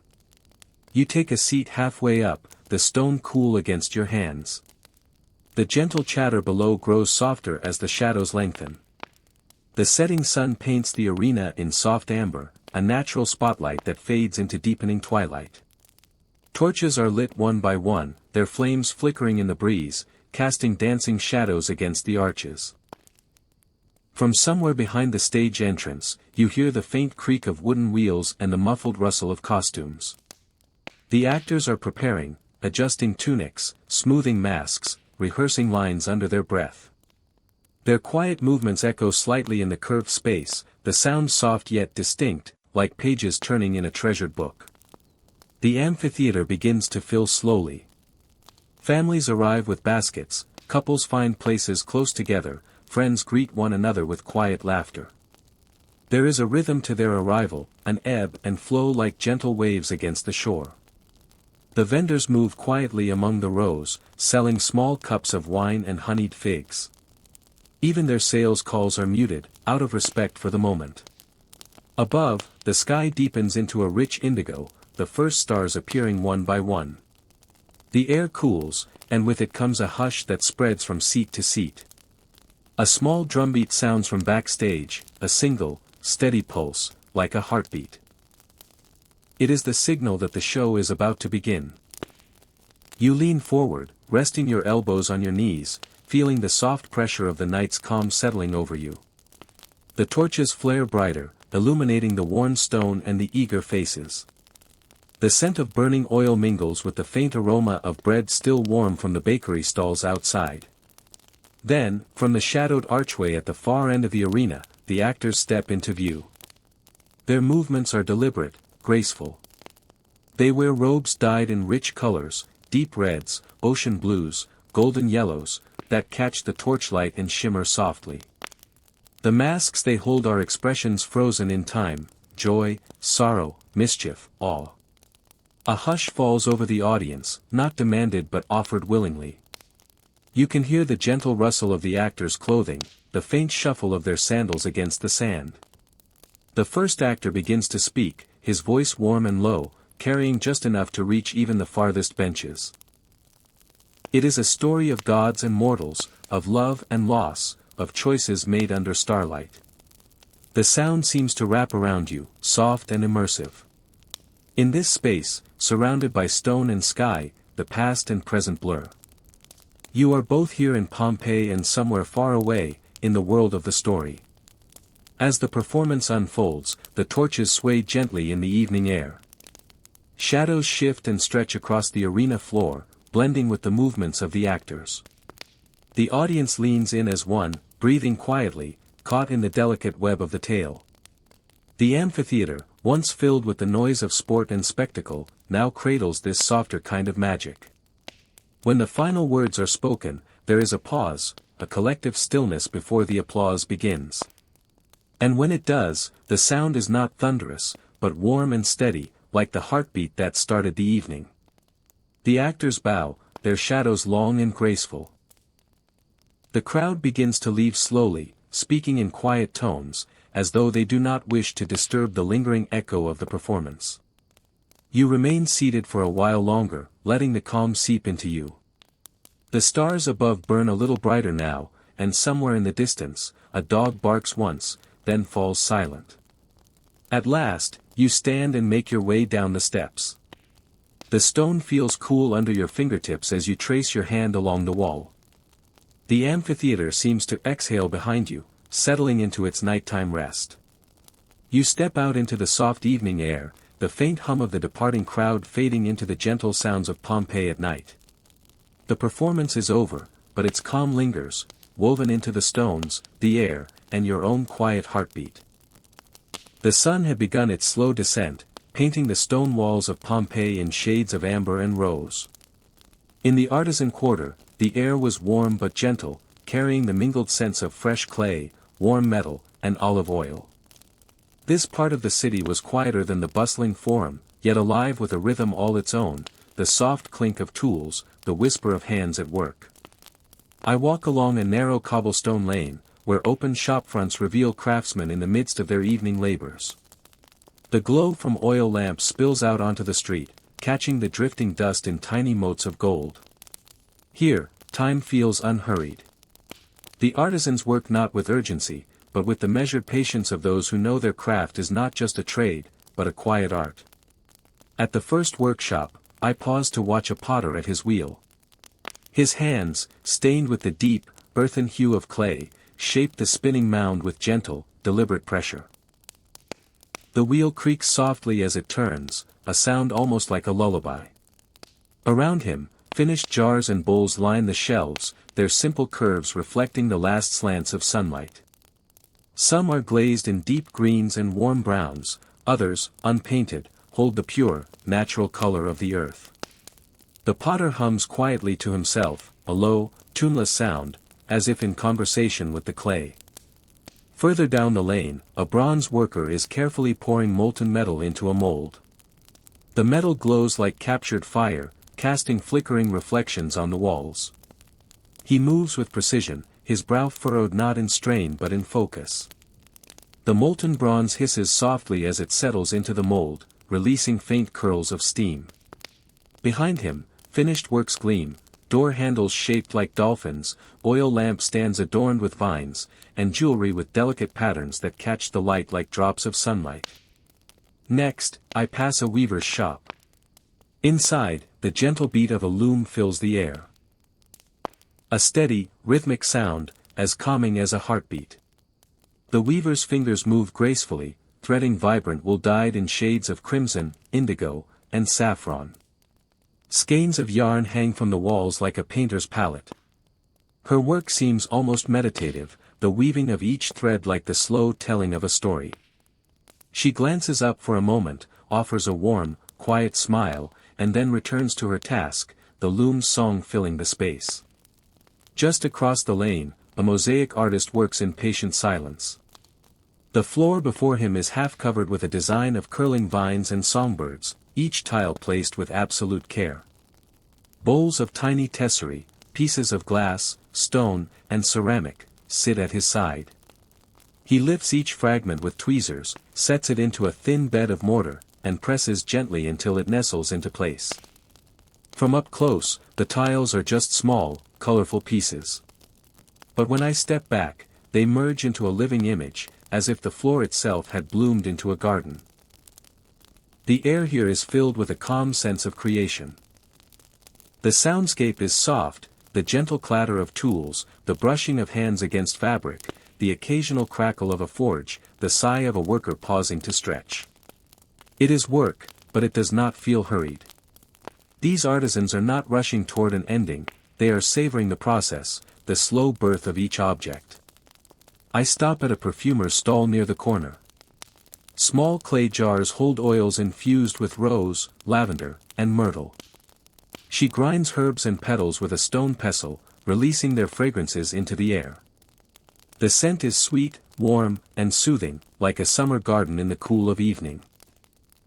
You take a seat halfway up, the stone cool against your hands. The gentle chatter below grows softer as the shadows lengthen. The setting sun paints the arena in soft amber, a natural spotlight that fades into deepening twilight. Torches are lit one by one, their flames flickering in the breeze, casting dancing shadows against the arches. From somewhere behind the stage entrance, you hear the faint creak of wooden wheels and the muffled rustle of costumes. The actors are preparing, adjusting tunics, smoothing masks, rehearsing lines under their breath. Their quiet movements echo slightly in the curved space, the sound soft yet distinct, like pages turning in a treasured book. The amphitheater begins to fill slowly. Families arrive with baskets, couples find places close together, friends greet one another with quiet laughter. There is a rhythm to their arrival, an ebb and flow like gentle waves against the shore. The vendors move quietly among the rows, selling small cups of wine and honeyed figs. Even their sales calls are muted, out of respect for the moment. Above, the sky deepens into a rich indigo, the first stars appearing one by one. The air cools, and with it comes a hush that spreads from seat to seat. A small drumbeat sounds from backstage, a single, steady pulse, like a heartbeat. It is the signal that the show is about to begin. You lean forward, resting your elbows on your knees, feeling the soft pressure of the night's calm settling over you. The torches flare brighter, illuminating the worn stone and the eager faces. The scent of burning oil mingles with the faint aroma of bread still warm from the bakery stalls outside. Then, from the shadowed archway at the far end of the arena, the actors step into view. Their movements are deliberate, graceful. They wear robes dyed in rich colors, deep reds, ocean blues, golden yellows, that catch the torchlight and shimmer softly. The masks they hold are expressions frozen in time, joy, sorrow, mischief, awe. A hush falls over the audience, not demanded but offered willingly. You can hear the gentle rustle of the actors' clothing, the faint shuffle of their sandals against the sand. The first actor begins to speak, his voice warm and low, carrying just enough to reach even the farthest benches. It is a story of gods and mortals, of love and loss, of choices made under starlight. The sound seems to wrap around you, soft and immersive. In this space, surrounded by stone and sky, the past and present blur. You are both here in Pompeii and somewhere far away, in the world of the story. As the performance unfolds, the torches sway gently in the evening air. Shadows shift and stretch across the arena floor, blending with the movements of the actors. The audience leans in as one, breathing quietly, caught in the delicate web of the tale. The amphitheater, once filled with the noise of sport and spectacle, now cradles this softer kind of magic. When the final words are spoken, there is a pause, a collective stillness before the applause begins. And when it does, the sound is not thunderous, but warm and steady, like the heartbeat that started the evening. The actors bow, their shadows long and graceful. The crowd begins to leave slowly, speaking in quiet tones, as though they do not wish to disturb the lingering echo of the performance. You remain seated for a while longer, letting the calm seep into you. The stars above burn a little brighter now, and somewhere in the distance, a dog barks once, then falls silent. At last, you stand and make your way down the steps. The stone feels cool under your fingertips as you trace your hand along the wall. The amphitheater seems to exhale behind you, settling into its nighttime rest. You step out into the soft evening air, the faint hum of the departing crowd fading into the gentle sounds of Pompeii at night. The performance is over, but its calm lingers, woven into the stones, the air, and your own quiet heartbeat. The sun had begun its slow descent, painting the stone walls of Pompeii in shades of amber and rose. In the artisan quarter, the air was warm but gentle, carrying the mingled scents of fresh clay, warm metal, and olive oil. This part of the city was quieter than the bustling forum, yet alive with a rhythm all its own, the soft clink of tools, the whisper of hands at work. I walk along a narrow cobblestone lane, where open shopfronts reveal craftsmen in the midst of their evening labors. The glow from oil lamps spills out onto the street, catching the drifting dust in tiny motes of gold. Here, time feels unhurried. The artisans work not with urgency, but with the measured patience of those who know their craft is not just a trade, but a quiet art. At the first workshop, I pause to watch a potter at his wheel. His hands, stained with the deep, earthen hue of clay, shape the spinning mound with gentle, deliberate pressure. The wheel creaks softly as it turns, a sound almost like a lullaby. Around him, Finished jars and bowls line the shelves, their simple curves reflecting the last slants of sunlight. Some are glazed in deep greens and warm browns, others, unpainted, hold the pure, natural color of the earth. The potter hums quietly to himself, a low, tuneless sound, as if in conversation with the clay. Further down the lane, a bronze worker is carefully pouring molten metal into a mold. The metal glows like captured fire, casting flickering reflections on the walls. He moves with precision, his brow furrowed not in strain but in focus. The molten bronze hisses softly as it settles into the mold, releasing faint curls of steam. Behind him, finished works gleam, door handles shaped like dolphins, oil lamp stands adorned with vines, and jewelry with delicate patterns that catch the light like drops of sunlight. Next, I pass a weaver's shop. Inside, the gentle beat of a loom fills the air. A steady, rhythmic sound, as calming as a heartbeat. The weaver's fingers move gracefully, threading vibrant wool dyed in shades of crimson, indigo, and saffron. Skeins of yarn hang from the walls like a painter's palette. Her work seems almost meditative, the weaving of each thread like the slow telling of a story. She glances up for a moment, offers a warm, quiet smile, and then returns to her task, the loom's song filling the space. Just across the lane, a mosaic artist works in patient silence. The floor before him is half covered with a design of curling vines and songbirds, each tile placed with absolute care. Bowls of tiny tesserae, pieces of glass, stone, and ceramic, sit at his side. He lifts each fragment with tweezers, sets it into a thin bed of mortar, and presses gently until it nestles into place. From up close, the tiles are just small, colorful pieces. But when I step back, they merge into a living image, as if the floor itself had bloomed into a garden. The air here is filled with a calm sense of creation. The soundscape is soft, the gentle clatter of tools, the brushing of hands against fabric, the occasional crackle of a forge, the sigh of a worker pausing to stretch. It is work, but it does not feel hurried. These artisans are not rushing toward an ending, they are savoring the process, the slow birth of each object. I stop at a perfumer's stall near the corner. Small clay jars hold oils infused with rose, lavender, and myrtle. She grinds herbs and petals with a stone pestle, releasing their fragrances into the air. The scent is sweet, warm, and soothing, like a summer garden in the cool of evening.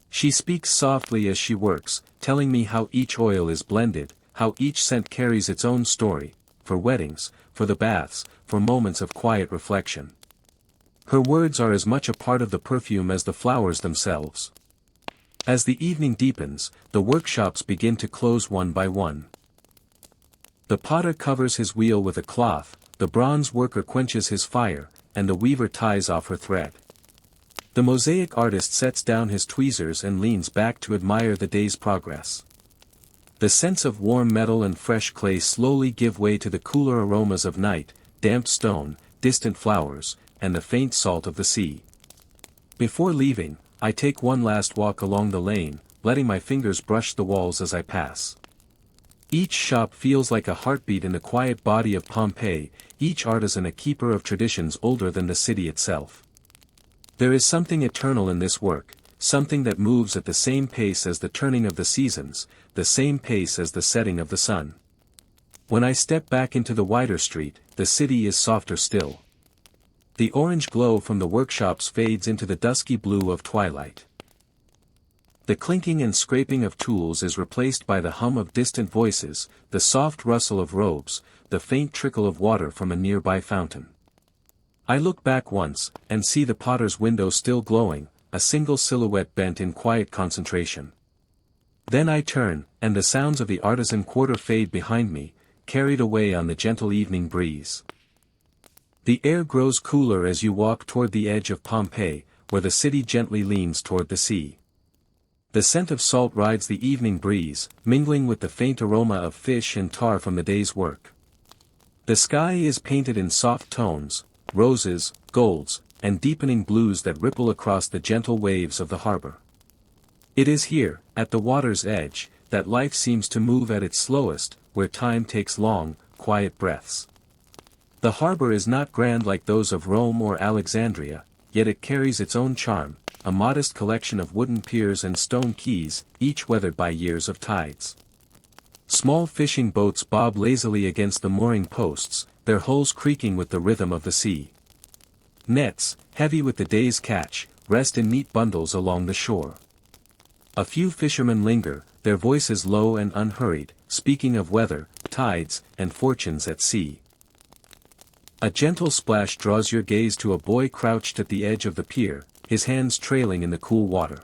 She speaks softly as she works, telling me how each oil is blended, how each scent carries its own story, for weddings, for the baths, for moments of quiet reflection. Her words are as much a part of the perfume as the flowers themselves. As the evening deepens, the workshops begin to close one by one. The potter covers his wheel with a cloth, the bronze worker quenches his fire, and the weaver ties off her thread. The mosaic artist sets down his tweezers and leans back to admire the day's progress. The scents of warm metal and fresh clay slowly give way to the cooler aromas of night, damp stone, distant flowers, and the faint salt of the sea. Before leaving, I take one last walk along the lane, letting my fingers brush the walls as I pass. Each shop feels like a heartbeat in the quiet body of Pompeii, each artisan a keeper of traditions older than the city itself. There is something eternal in this work, something that moves at the same pace as the turning of the seasons, the same pace as the setting of the sun. When I step back into the wider street, the city is softer still. The orange glow from the workshops fades into the dusky blue of twilight. The clinking and scraping of tools is replaced by the hum of distant voices, the soft rustle of robes, the faint trickle of water from a nearby fountain. I look back once, and see the potter's window still glowing, a single silhouette bent in quiet concentration. Then I turn, and the sounds of the artisan quarter fade behind me, carried away on the gentle evening breeze. The air grows cooler as you walk toward the edge of Pompeii, where the city gently leans toward the sea. The scent of salt rides the evening breeze, mingling with the faint aroma of fish and tar from the day's work. The sky is painted in soft tones, roses, golds, and deepening blues that ripple across the gentle waves of the harbor. It is here, at the water's edge, that life seems to move at its slowest, where time takes long, quiet breaths. The harbor is not grand like those of Rome or Alexandria, yet it carries its own charm, a modest collection of wooden piers and stone quays, each weathered by years of tides. Small fishing boats bob lazily against the mooring posts, their hulls creaking with the rhythm of the sea. Nets, heavy with the day's catch, rest in neat bundles along the shore. A few fishermen linger, their voices low and unhurried, speaking of weather, tides, and fortunes at sea. A gentle splash draws your gaze to a boy crouched at the edge of the pier, his hands trailing in the cool water.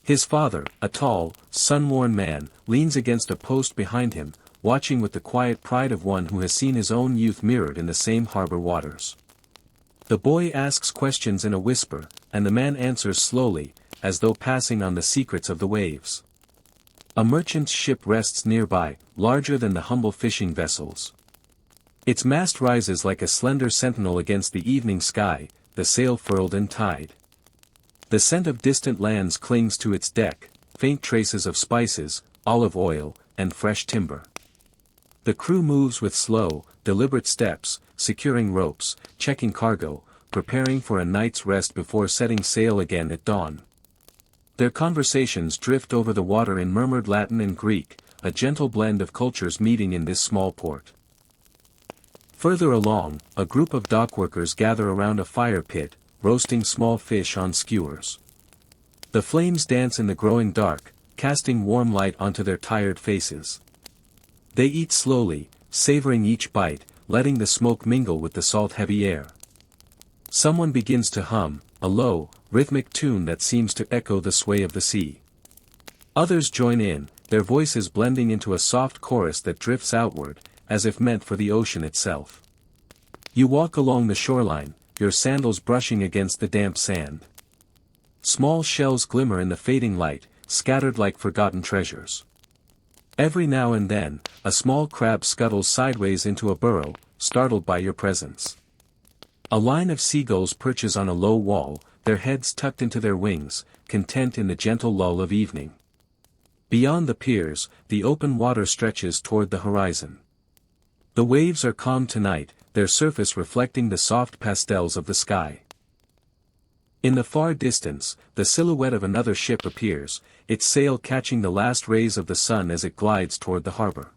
His father, a tall, sun-worn man, leans against a post behind him, watching with the quiet pride of one who has seen his own youth mirrored in the same harbor waters. The boy asks questions in a whisper, and the man answers slowly, as though passing on the secrets of the waves. A merchant's ship rests nearby, larger than the humble fishing vessels. Its mast rises like a slender sentinel against the evening sky, the sail furled in tide. The scent of distant lands clings to its deck, faint traces of spices, olive oil, and fresh timber. The crew moves with slow, deliberate steps, securing ropes, checking cargo, preparing for a night's rest before setting sail again at dawn. Their conversations drift over the water in murmured Latin and Greek, a gentle blend of cultures meeting in this small port. Further along, a group of dockworkers gather around a fire pit, roasting small fish on skewers. The flames dance in the growing dark, casting warm light onto their tired faces. They eat slowly, savoring each bite, letting the smoke mingle with the salt-heavy air. Someone begins to hum, a low, rhythmic tune that seems to echo the sway of the sea. Others join in, their voices blending into a soft chorus that drifts outward, as if meant for the ocean itself. You walk along the shoreline, your sandals brushing against the damp sand. Small shells glimmer in the fading light, scattered like forgotten treasures. Every now and then, a small crab scuttles sideways into a burrow, startled by your presence. A line of seagulls perches on a low wall, their heads tucked into their wings, content in the gentle lull of evening. Beyond the piers, the open water stretches toward the horizon. The waves are calm tonight, their surface reflecting the soft pastels of the sky. In the far distance, the silhouette of another ship appears, its sail catching the last rays of the sun as it glides toward the harbor.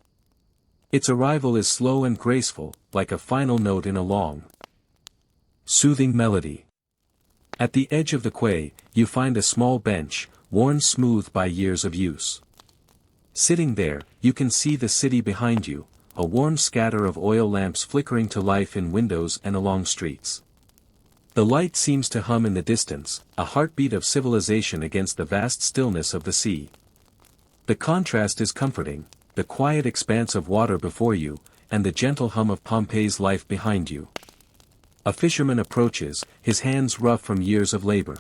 Its arrival is slow and graceful, like a final note in a long, soothing melody. At the edge of the quay, you find a small bench, worn smooth by years of use. Sitting there, you can see the city behind you, a warm scatter of oil lamps flickering to life in windows and along streets. The light seems to hum in the distance, a heartbeat of civilization against the vast stillness of the sea. The contrast is comforting, the quiet expanse of water before you, and the gentle hum of Pompeii's life behind you. A fisherman approaches, his hands rough from years of labor.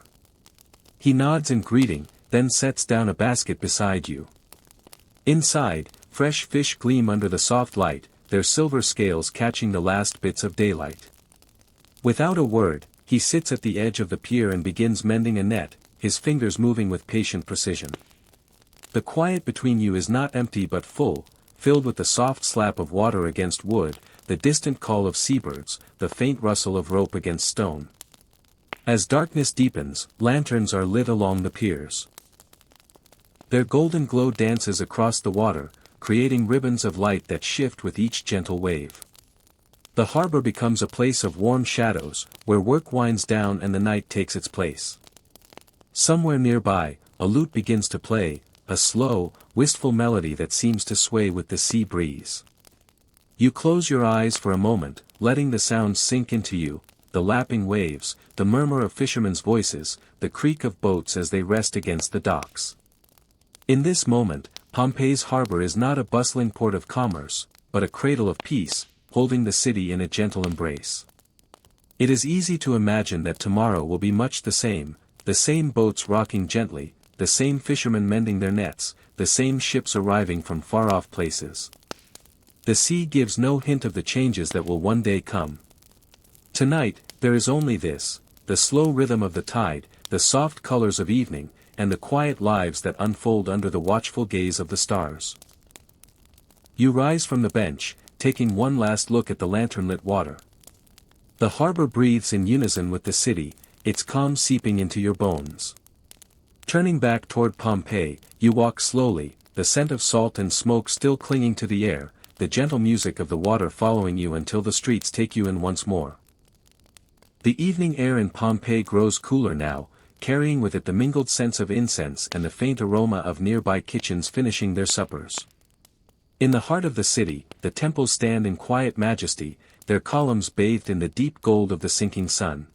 He nods in greeting, then sets down a basket beside you. Inside, fresh fish gleam under the soft light, their silver scales catching the last bits of daylight. Without a word, he sits at the edge of the pier and begins mending a net, his fingers moving with patient precision. The quiet between you is not empty but full, filled with the soft slap of water against wood, the distant call of seabirds, the faint rustle of rope against stone. As darkness deepens, lanterns are lit along the piers. Their golden glow dances across the water, creating ribbons of light that shift with each gentle wave. The harbor becomes a place of warm shadows, where work winds down and the night takes its place. Somewhere nearby, a lute begins to play, a slow, wistful melody that seems to sway with the sea breeze. You close your eyes for a moment, letting the sounds sink into you, the lapping waves, the murmur of fishermen's voices, the creak of boats as they rest against the docks. In this moment, Pompeii's harbor is not a bustling port of commerce, but a cradle of peace, holding the city in a gentle embrace. It is easy to imagine that tomorrow will be much the same boats rocking gently, the same fishermen mending their nets, the same ships arriving from far-off places. The sea gives no hint of the changes that will one day come. Tonight, there is only this, the slow rhythm of the tide, the soft colors of evening, and the quiet lives that unfold under the watchful gaze of the stars. You rise from the bench, taking one last look at the lantern-lit water. The harbor breathes in unison with the city, its calm seeping into your bones. Turning back toward Pompeii, you walk slowly, the scent of salt and smoke still clinging to the air, the gentle music of the water following you until the streets take you in once more. The evening air in Pompeii grows cooler now, carrying with it the mingled scents of incense and the faint aroma of nearby kitchens finishing their suppers. In the heart of the city, the temples stand in quiet majesty, their columns bathed in the deep gold of the sinking sun.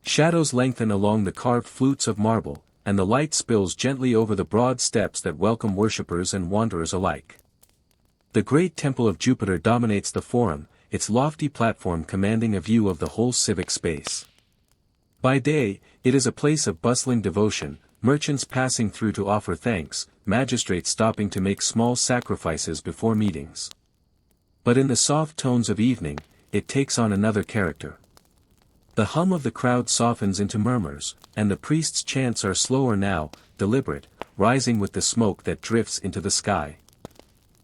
Shadows lengthen along the carved flutes of marble, and the light spills gently over the broad steps that welcome worshippers and wanderers alike. The great temple of Jupiter dominates the forum, its lofty platform commanding a view of the whole civic space. By day, it is a place of bustling devotion, merchants passing through to offer thanks, magistrates stopping to make small sacrifices before meetings. But in the soft tones of evening, it takes on another character. The hum of the crowd softens into murmurs, and the priest's chants are slower now, deliberate, rising with the smoke that drifts into the sky.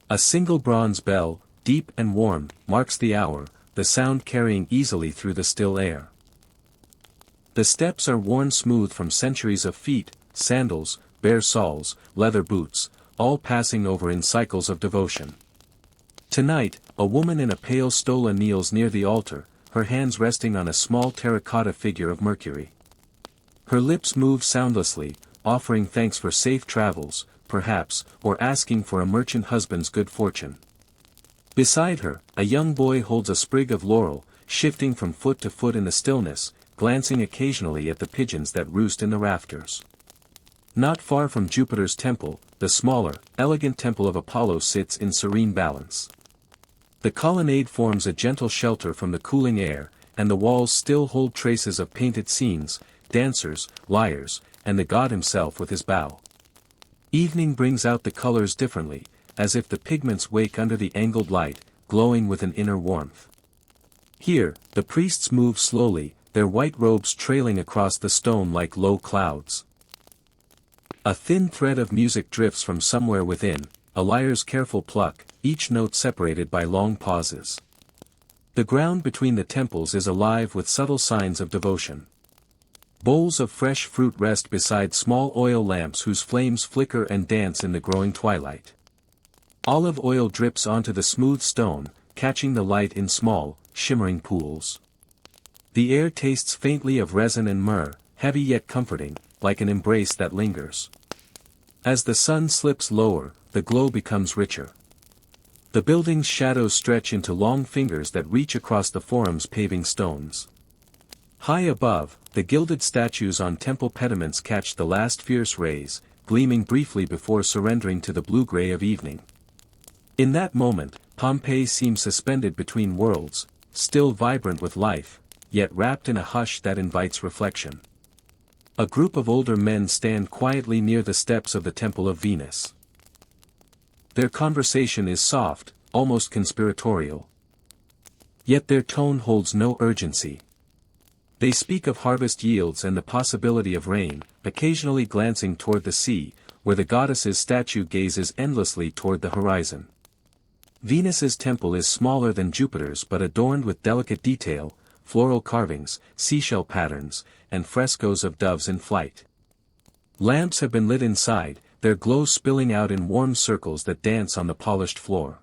A single bronze bell, deep and warm, marks the hour, the sound carrying easily through the still air. The steps are worn smooth from centuries of feet, sandals, bare soles, leather boots, all passing over in cycles of devotion. Tonight, a woman in a pale stola kneels near the altar, her hands resting on a small terracotta figure of Mercury. Her lips move soundlessly, offering thanks for safe travels, perhaps, or asking for a merchant husband's good fortune. Beside her, a young boy holds a sprig of laurel, shifting from foot to foot in the stillness, glancing occasionally at the pigeons that roost in the rafters. Not far from Jupiter's temple, the smaller, elegant temple of Apollo sits in serene balance. The colonnade forms a gentle shelter from the cooling air, and the walls still hold traces of painted scenes, dancers, lyres, and the god himself with his bow. Evening brings out the colors differently, as if the pigments wake under the angled light, glowing with an inner warmth. Here, the priests move slowly, their white robes trailing across the stone like low clouds. A thin thread of music drifts from somewhere within, a lyre's careful pluck, each note separated by long pauses. The ground between the temples is alive with subtle signs of devotion. Bowls of fresh fruit rest beside small oil lamps whose flames flicker and dance in the growing twilight. Olive oil drips onto the smooth stone, catching the light in small, shimmering pools. The air tastes faintly of resin and myrrh, heavy yet comforting, like an embrace that lingers. As the sun slips lower, the glow becomes richer. The building's shadows stretch into long fingers that reach across the forum's paving stones. High above, the gilded statues on temple pediments catch the last fierce rays, gleaming briefly before surrendering to the blue-gray of evening. In that moment, Pompeii seems suspended between worlds, still vibrant with life, yet wrapped in a hush that invites reflection. A group of older men stand quietly near the steps of the Temple of Venus. Their conversation is soft, almost conspiratorial. Yet their tone holds no urgency. They speak of harvest yields and the possibility of rain, occasionally glancing toward the sea, where the goddess's statue gazes endlessly toward the horizon. Venus's temple is smaller than Jupiter's but adorned with delicate detail, floral carvings, seashell patterns, and frescoes of doves in flight. Lamps have been lit inside, their glow spilling out in warm circles that dance on the polished floor.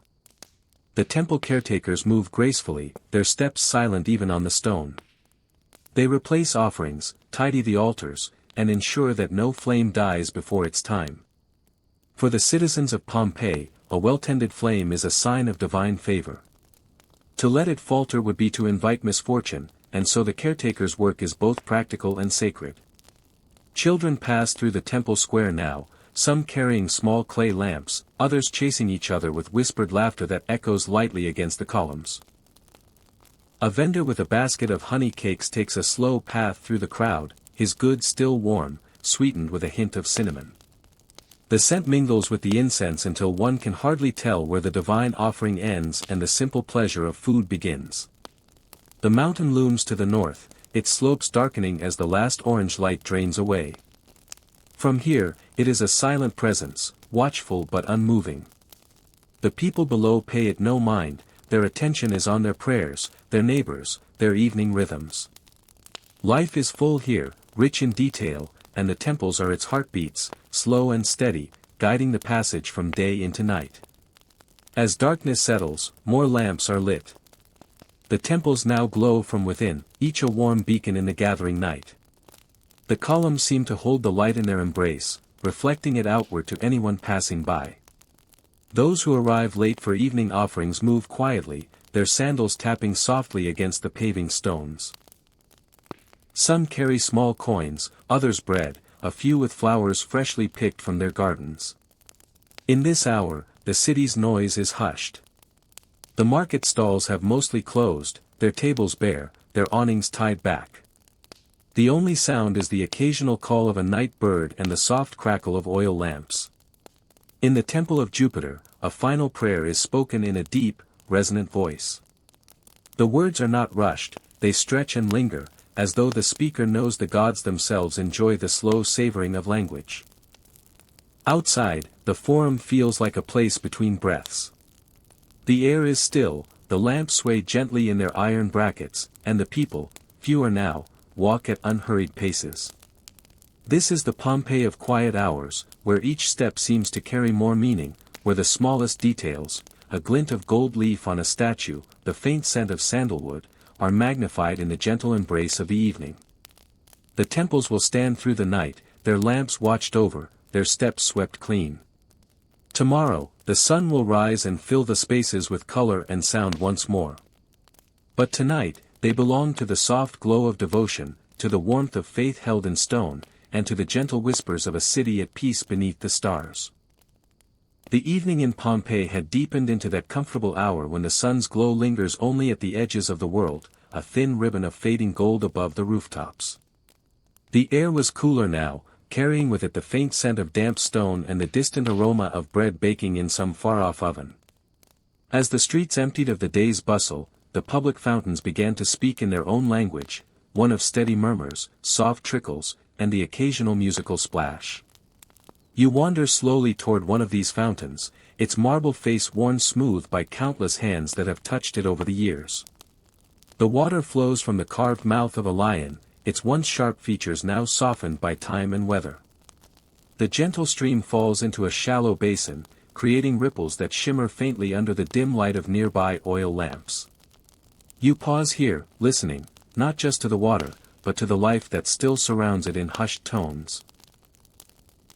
The temple caretakers move gracefully, their steps silent even on the stone. They replace offerings, tidy the altars, and ensure that no flame dies before its time. For the citizens of Pompeii, a well-tended flame is a sign of divine favor. To let it falter would be to invite misfortune, and so the caretaker's work is both practical and sacred. Children pass through the temple square now, some carrying small clay lamps, others chasing each other with whispered laughter that echoes lightly against the columns. A vendor with a basket of honey cakes takes a slow path through the crowd, his goods still warm, sweetened with a hint of cinnamon. The scent mingles with the incense until one can hardly tell where the divine offering ends and the simple pleasure of food begins. The mountain looms to the north, its slopes darkening as the last orange light drains away. From here, it is a silent presence, watchful but unmoving. The people below pay it no mind, their attention is on their prayers, their neighbors, their evening rhythms. Life is full here, rich in detail, and the temples are its heartbeats, slow and steady, guiding the passage from day into night. As darkness settles, more lamps are lit. The temples now glow from within, each a warm beacon in the gathering night. The columns seem to hold the light in their embrace, reflecting it outward to anyone passing by. Those who arrive late for evening offerings move quietly, their sandals tapping softly against the paving stones. Some carry small coins, others bread, a few with flowers freshly picked from their gardens. In this hour, the city's noise is hushed. The market stalls have mostly closed, their tables bare, their awnings tied back. The only sound is the occasional call of a night bird and the soft crackle of oil lamps. In the temple of Jupiter, a final prayer is spoken in a deep, resonant voice. The words are not rushed, they stretch and linger, as though the speaker knows the gods themselves enjoy the slow savoring of language. Outside, the forum feels like a place between breaths. The air is still, the lamps sway gently in their iron brackets, and the people, fewer now, walk at unhurried paces. This is the Pompeii of quiet hours, where each step seems to carry more meaning, where the smallest details, a glint of gold leaf on a statue, the faint scent of sandalwood, are magnified in the gentle embrace of the evening. The temples will stand through the night, their lamps watched over, their steps swept clean. Tomorrow, the sun will rise and fill the spaces with color and sound once more. But tonight, they belong to the soft glow of devotion, to the warmth of faith held in stone, and to the gentle whispers of a city at peace beneath the stars. The evening in Pompeii had deepened into that comfortable hour when the sun's glow lingers only at the edges of the world, a thin ribbon of fading gold above the rooftops. The air was cooler now, carrying with it the faint scent of damp stone and the distant aroma of bread baking in some far-off oven. As the streets emptied of the day's bustle, the public fountains began to speak in their own language, one of steady murmurs, soft trickles, and the occasional musical splash. You wander slowly toward one of these fountains, its marble face worn smooth by countless hands that have touched it over the years. The water flows from the carved mouth of a lion, its once sharp features now softened by time and weather. The gentle stream falls into a shallow basin, creating ripples that shimmer faintly under the dim light of nearby oil lamps. You pause here, listening, not just to the water, but to the life that still surrounds it in hushed tones.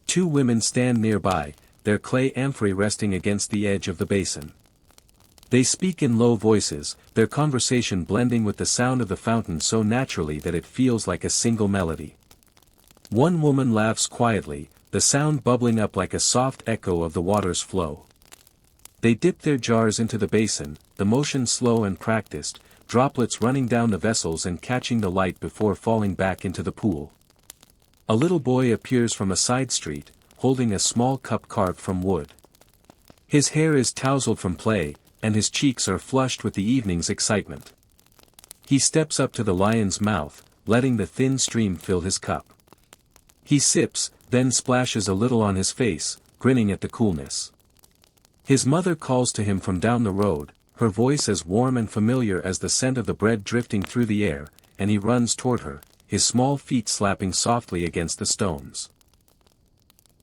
Two women stand nearby, their clay amphorae resting against the edge of the basin. They speak in low voices, their conversation blending with the sound of the fountain so naturally that it feels like a single melody. One woman laughs quietly, the sound bubbling up like a soft echo of the water's flow. They dip their jars into the basin, the motion slow and practiced, droplets running down the vessels and catching the light before falling back into the pool. A little boy appears from a side street, holding a small cup carved from wood. His hair is tousled from play, and his cheeks are flushed with the evening's excitement. He steps up to the lion's mouth, letting the thin stream fill his cup. He sips, then splashes a little on his face, grinning at the coolness. His mother calls to him from down the road, her voice as warm and familiar as the scent of the bread drifting through the air, and he runs toward her, his small feet slapping softly against the stones.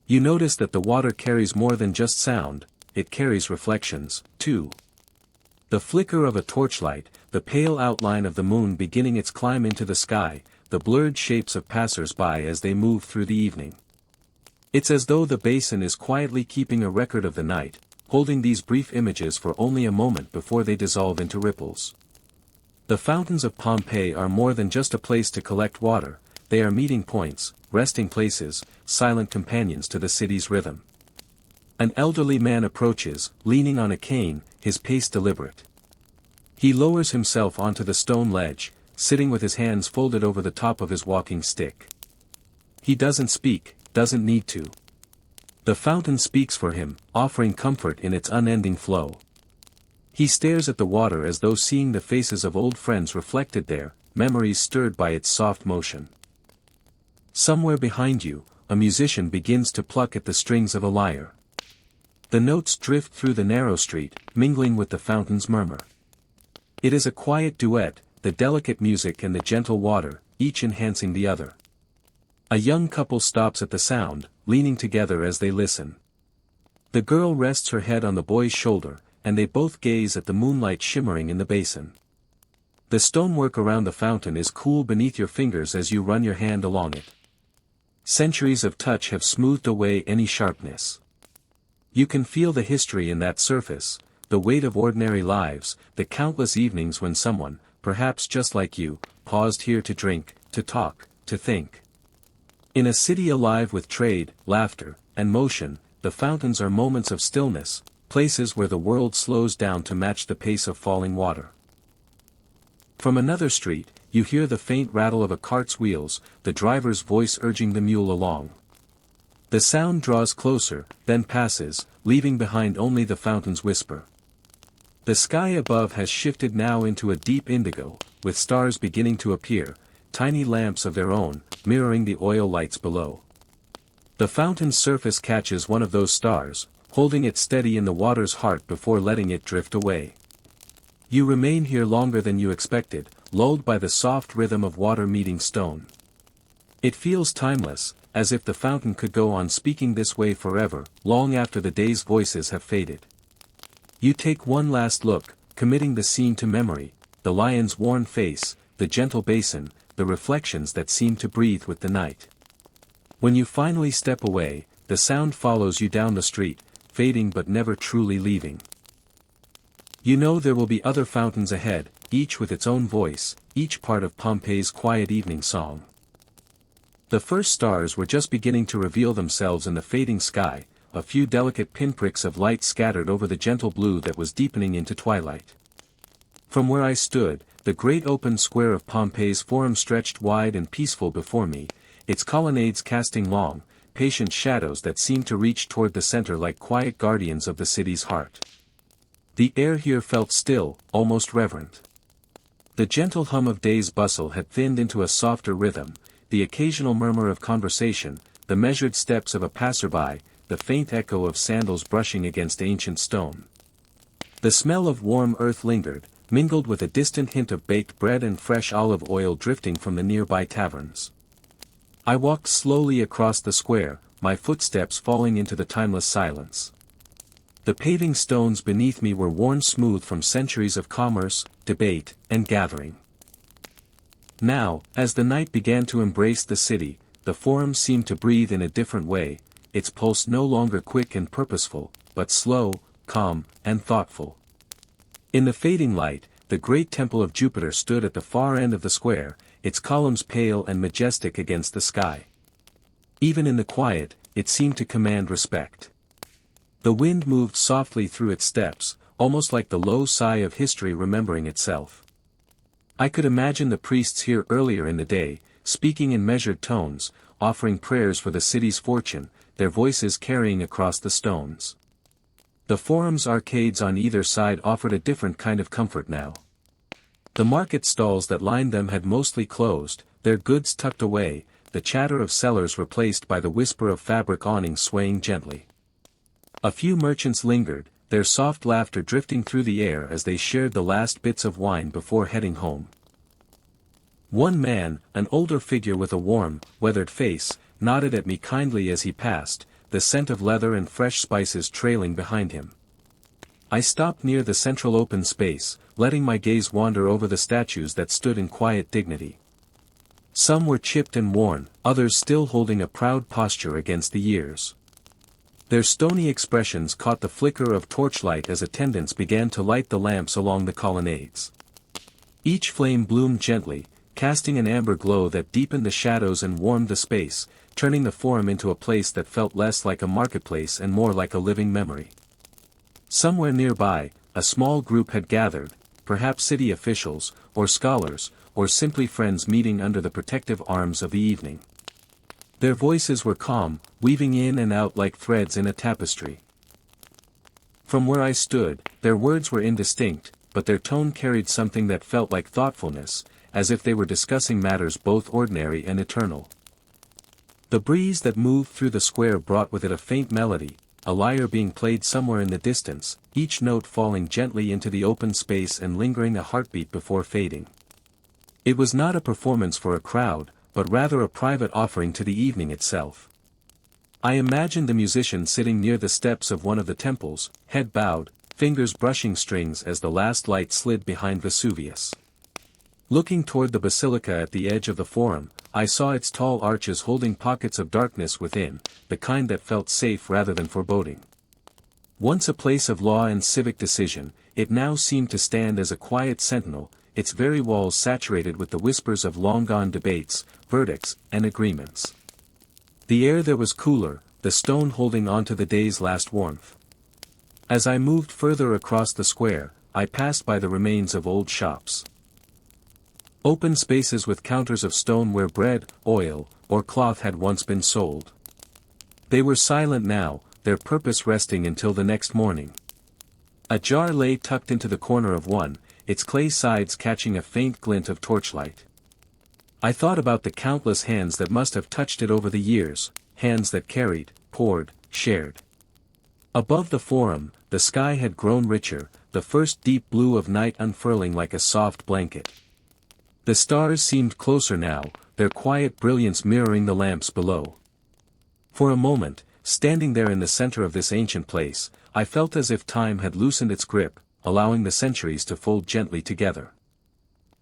You notice that the water carries more than just sound, it carries reflections, too. The flicker of a torchlight, the pale outline of the moon beginning its climb into the sky, the blurred shapes of passers-by as they move through the evening. It's as though the basin is quietly keeping a record of the night, holding these brief images for only a moment before they dissolve into ripples. The fountains of Pompeii are more than just a place to collect water, they are meeting points, resting places, silent companions to the city's rhythm. An elderly man approaches, leaning on a cane, his pace deliberate. He lowers himself onto the stone ledge, sitting with his hands folded over the top of his walking stick. He doesn't speak, doesn't need to. The fountain speaks for him, offering comfort in its unending flow. He stares at the water as though seeing the faces of old friends reflected there, memories stirred by its soft motion. Somewhere behind you, a musician begins to pluck at the strings of a lyre. The notes drift through the narrow street, mingling with the fountain's murmur. It is a quiet duet, the delicate music and the gentle water, each enhancing the other. A young couple stops at the sound, leaning together as they listen. The girl rests her head on the boy's shoulder, and they both gaze at the moonlight shimmering in the basin. The stonework around the fountain is cool beneath your fingers as you run your hand along it. Centuries of touch have smoothed away any sharpness. You can feel the history in that surface, the weight of ordinary lives, the countless evenings when someone, perhaps just like you, paused here to drink, to talk, to think. In a city alive with trade, laughter, and motion, the fountains are moments of stillness, places where the world slows down to match the pace of falling water. From another street, you hear the faint rattle of a cart's wheels, the driver's voice urging the mule along. The sound draws closer, then passes, leaving behind only the fountain's whisper. The sky above has shifted now into a deep indigo, with stars beginning to appear, tiny lamps of their own, mirroring the oil lights below. The fountain's surface catches one of those stars, holding it steady in the water's heart before letting it drift away. You remain here longer than you expected, lulled by the soft rhythm of water meeting stone. It feels timeless, as if the fountain could go on speaking this way forever, long after the day's voices have faded. You take one last look, committing the scene to memory, the lion's worn face, the gentle basin, the reflections that seem to breathe with the night. When you finally step away, the sound follows you down the street, fading but never truly leaving. You know there will be other fountains ahead, each with its own voice, each part of Pompeii's quiet evening song. The first stars were just beginning to reveal themselves in the fading sky, a few delicate pinpricks of light scattered over the gentle blue that was deepening into twilight. From where I stood, the great open square of Pompeii's Forum stretched wide and peaceful before me, its colonnades casting long, patient shadows that seemed to reach toward the center like quiet guardians of the city's heart. The air here felt still, almost reverent. The gentle hum of day's bustle had thinned into a softer rhythm, the occasional murmur of conversation, the measured steps of a passerby, the faint echo of sandals brushing against ancient stone. The smell of warm earth lingered, mingled with a distant hint of baked bread and fresh olive oil drifting from the nearby taverns. I walked slowly across the square, my footsteps falling into the timeless silence. The paving stones beneath me were worn smooth from centuries of commerce, debate, and gathering. Now, as the night began to embrace the city, the Forum seemed to breathe in a different way, its pulse no longer quick and purposeful, but slow, calm, and thoughtful. In the fading light, the great temple of Jupiter stood at the far end of the square, its columns pale and majestic against the sky. Even in the quiet, it seemed to command respect. The wind moved softly through its steps, almost like the low sigh of history remembering itself. I could imagine the priests here earlier in the day, speaking in measured tones, offering prayers for the city's fortune, their voices carrying across the stones. The Forum's arcades on either side offered a different kind of comfort now. The market stalls that lined them had mostly closed, their goods tucked away, the chatter of sellers replaced by the whisper of fabric awnings swaying gently. A few merchants lingered, their soft laughter drifting through the air as they shared the last bits of wine before heading home. One man, an older figure with a warm, weathered face, nodded at me kindly as he passed, the scent of leather and fresh spices trailing behind him. I stopped near the central open space, letting my gaze wander over the statues that stood in quiet dignity. Some were chipped and worn, others still holding a proud posture against the years. Their stony expressions caught the flicker of torchlight as attendants began to light the lamps along the colonnades. Each flame bloomed gently, casting an amber glow that deepened the shadows and warmed the space, turning the Forum into a place that felt less like a marketplace and more like a living memory. Somewhere nearby, a small group had gathered, perhaps city officials, or scholars, or simply friends meeting under the protective arms of the evening. Their voices were calm, weaving in and out like threads in a tapestry. From where I stood, their words were indistinct, but their tone carried something that felt like thoughtfulness, as if they were discussing matters both ordinary and eternal. The breeze that moved through the square brought with it a faint melody, a lyre being played somewhere in the distance, each note falling gently into the open space and lingering a heartbeat before fading. It was not a performance for a crowd, but rather a private offering to the evening itself. I imagined the musician sitting near the steps of one of the temples, head bowed, fingers brushing strings as the last light slid behind Vesuvius. Looking toward the basilica at the edge of the forum, I saw its tall arches holding pockets of darkness within, the kind that felt safe rather than foreboding. Once a place of law and civic decision, it now seemed to stand as a quiet sentinel, its very walls saturated with the whispers of long-gone debates, verdicts, and agreements. The air there was cooler, the stone holding on to the day's last warmth. As I moved further across the square, I passed by the remains of old shops. Open spaces with counters of stone where bread, oil, or cloth had once been sold. They were silent now, their purpose resting until the next morning. A jar lay tucked into the corner of one, its clay sides catching a faint glint of torchlight. I thought about the countless hands that must have touched it over the years, hands that carried, poured, shared. Above the forum, the sky had grown richer, the first deep blue of night unfurling like a soft blanket. The stars seemed closer now, their quiet brilliance mirroring the lamps below. For a moment, standing there in the center of this ancient place, I felt as if time had loosened its grip, allowing the centuries to fold gently together.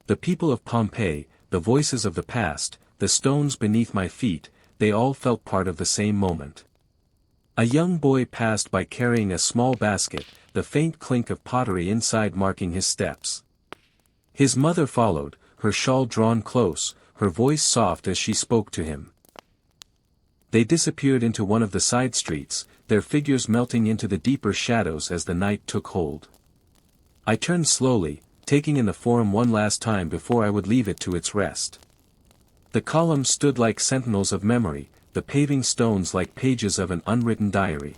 The people of Pompeii, the voices of the past, the stones beneath my feet, they all felt part of the same moment. A young boy passed by carrying a small basket, the faint clink of pottery inside marking his steps. His mother followed, her shawl drawn close, her voice soft as she spoke to him. They disappeared into one of the side streets, their figures melting into the deeper shadows as the night took hold. I turned slowly, taking in the forum one last time before I would leave it to its rest. The columns stood like sentinels of memory, the paving stones like pages of an unwritten diary.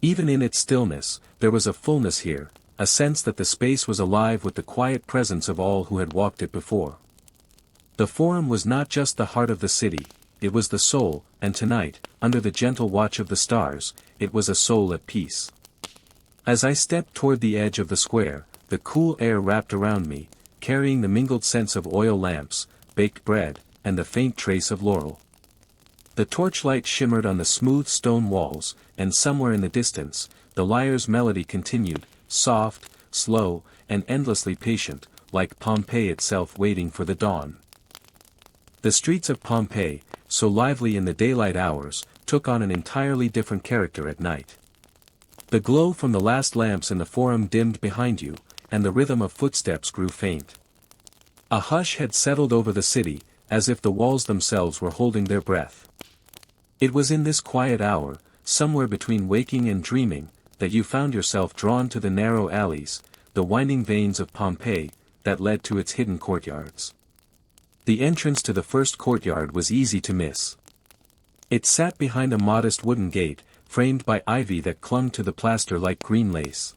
Even in its stillness, there was a fullness here, a sense that the space was alive with the quiet presence of all who had walked it before. The forum was not just the heart of the city, it was the soul, and tonight, under the gentle watch of the stars, it was a soul at peace. As I stepped toward the edge of the square, the cool air wrapped around me, carrying the mingled scents of oil lamps, baked bread, and the faint trace of laurel. The torchlight shimmered on the smooth stone walls, and somewhere in the distance, the lyre's melody continued, soft, slow, and endlessly patient, like Pompeii itself waiting for the dawn. The streets of Pompeii, so lively in the daylight hours, took on an entirely different character at night. The glow from the last lamps in the forum dimmed behind you, and the rhythm of footsteps grew faint. A hush had settled over the city, as if the walls themselves were holding their breath. It was in this quiet hour, somewhere between waking and dreaming, that you found yourself drawn to the narrow alleys, the winding veins of Pompeii, that led to its hidden courtyards. The entrance to the first courtyard was easy to miss. It sat behind a modest wooden gate, framed by ivy that clung to the plaster like green lace.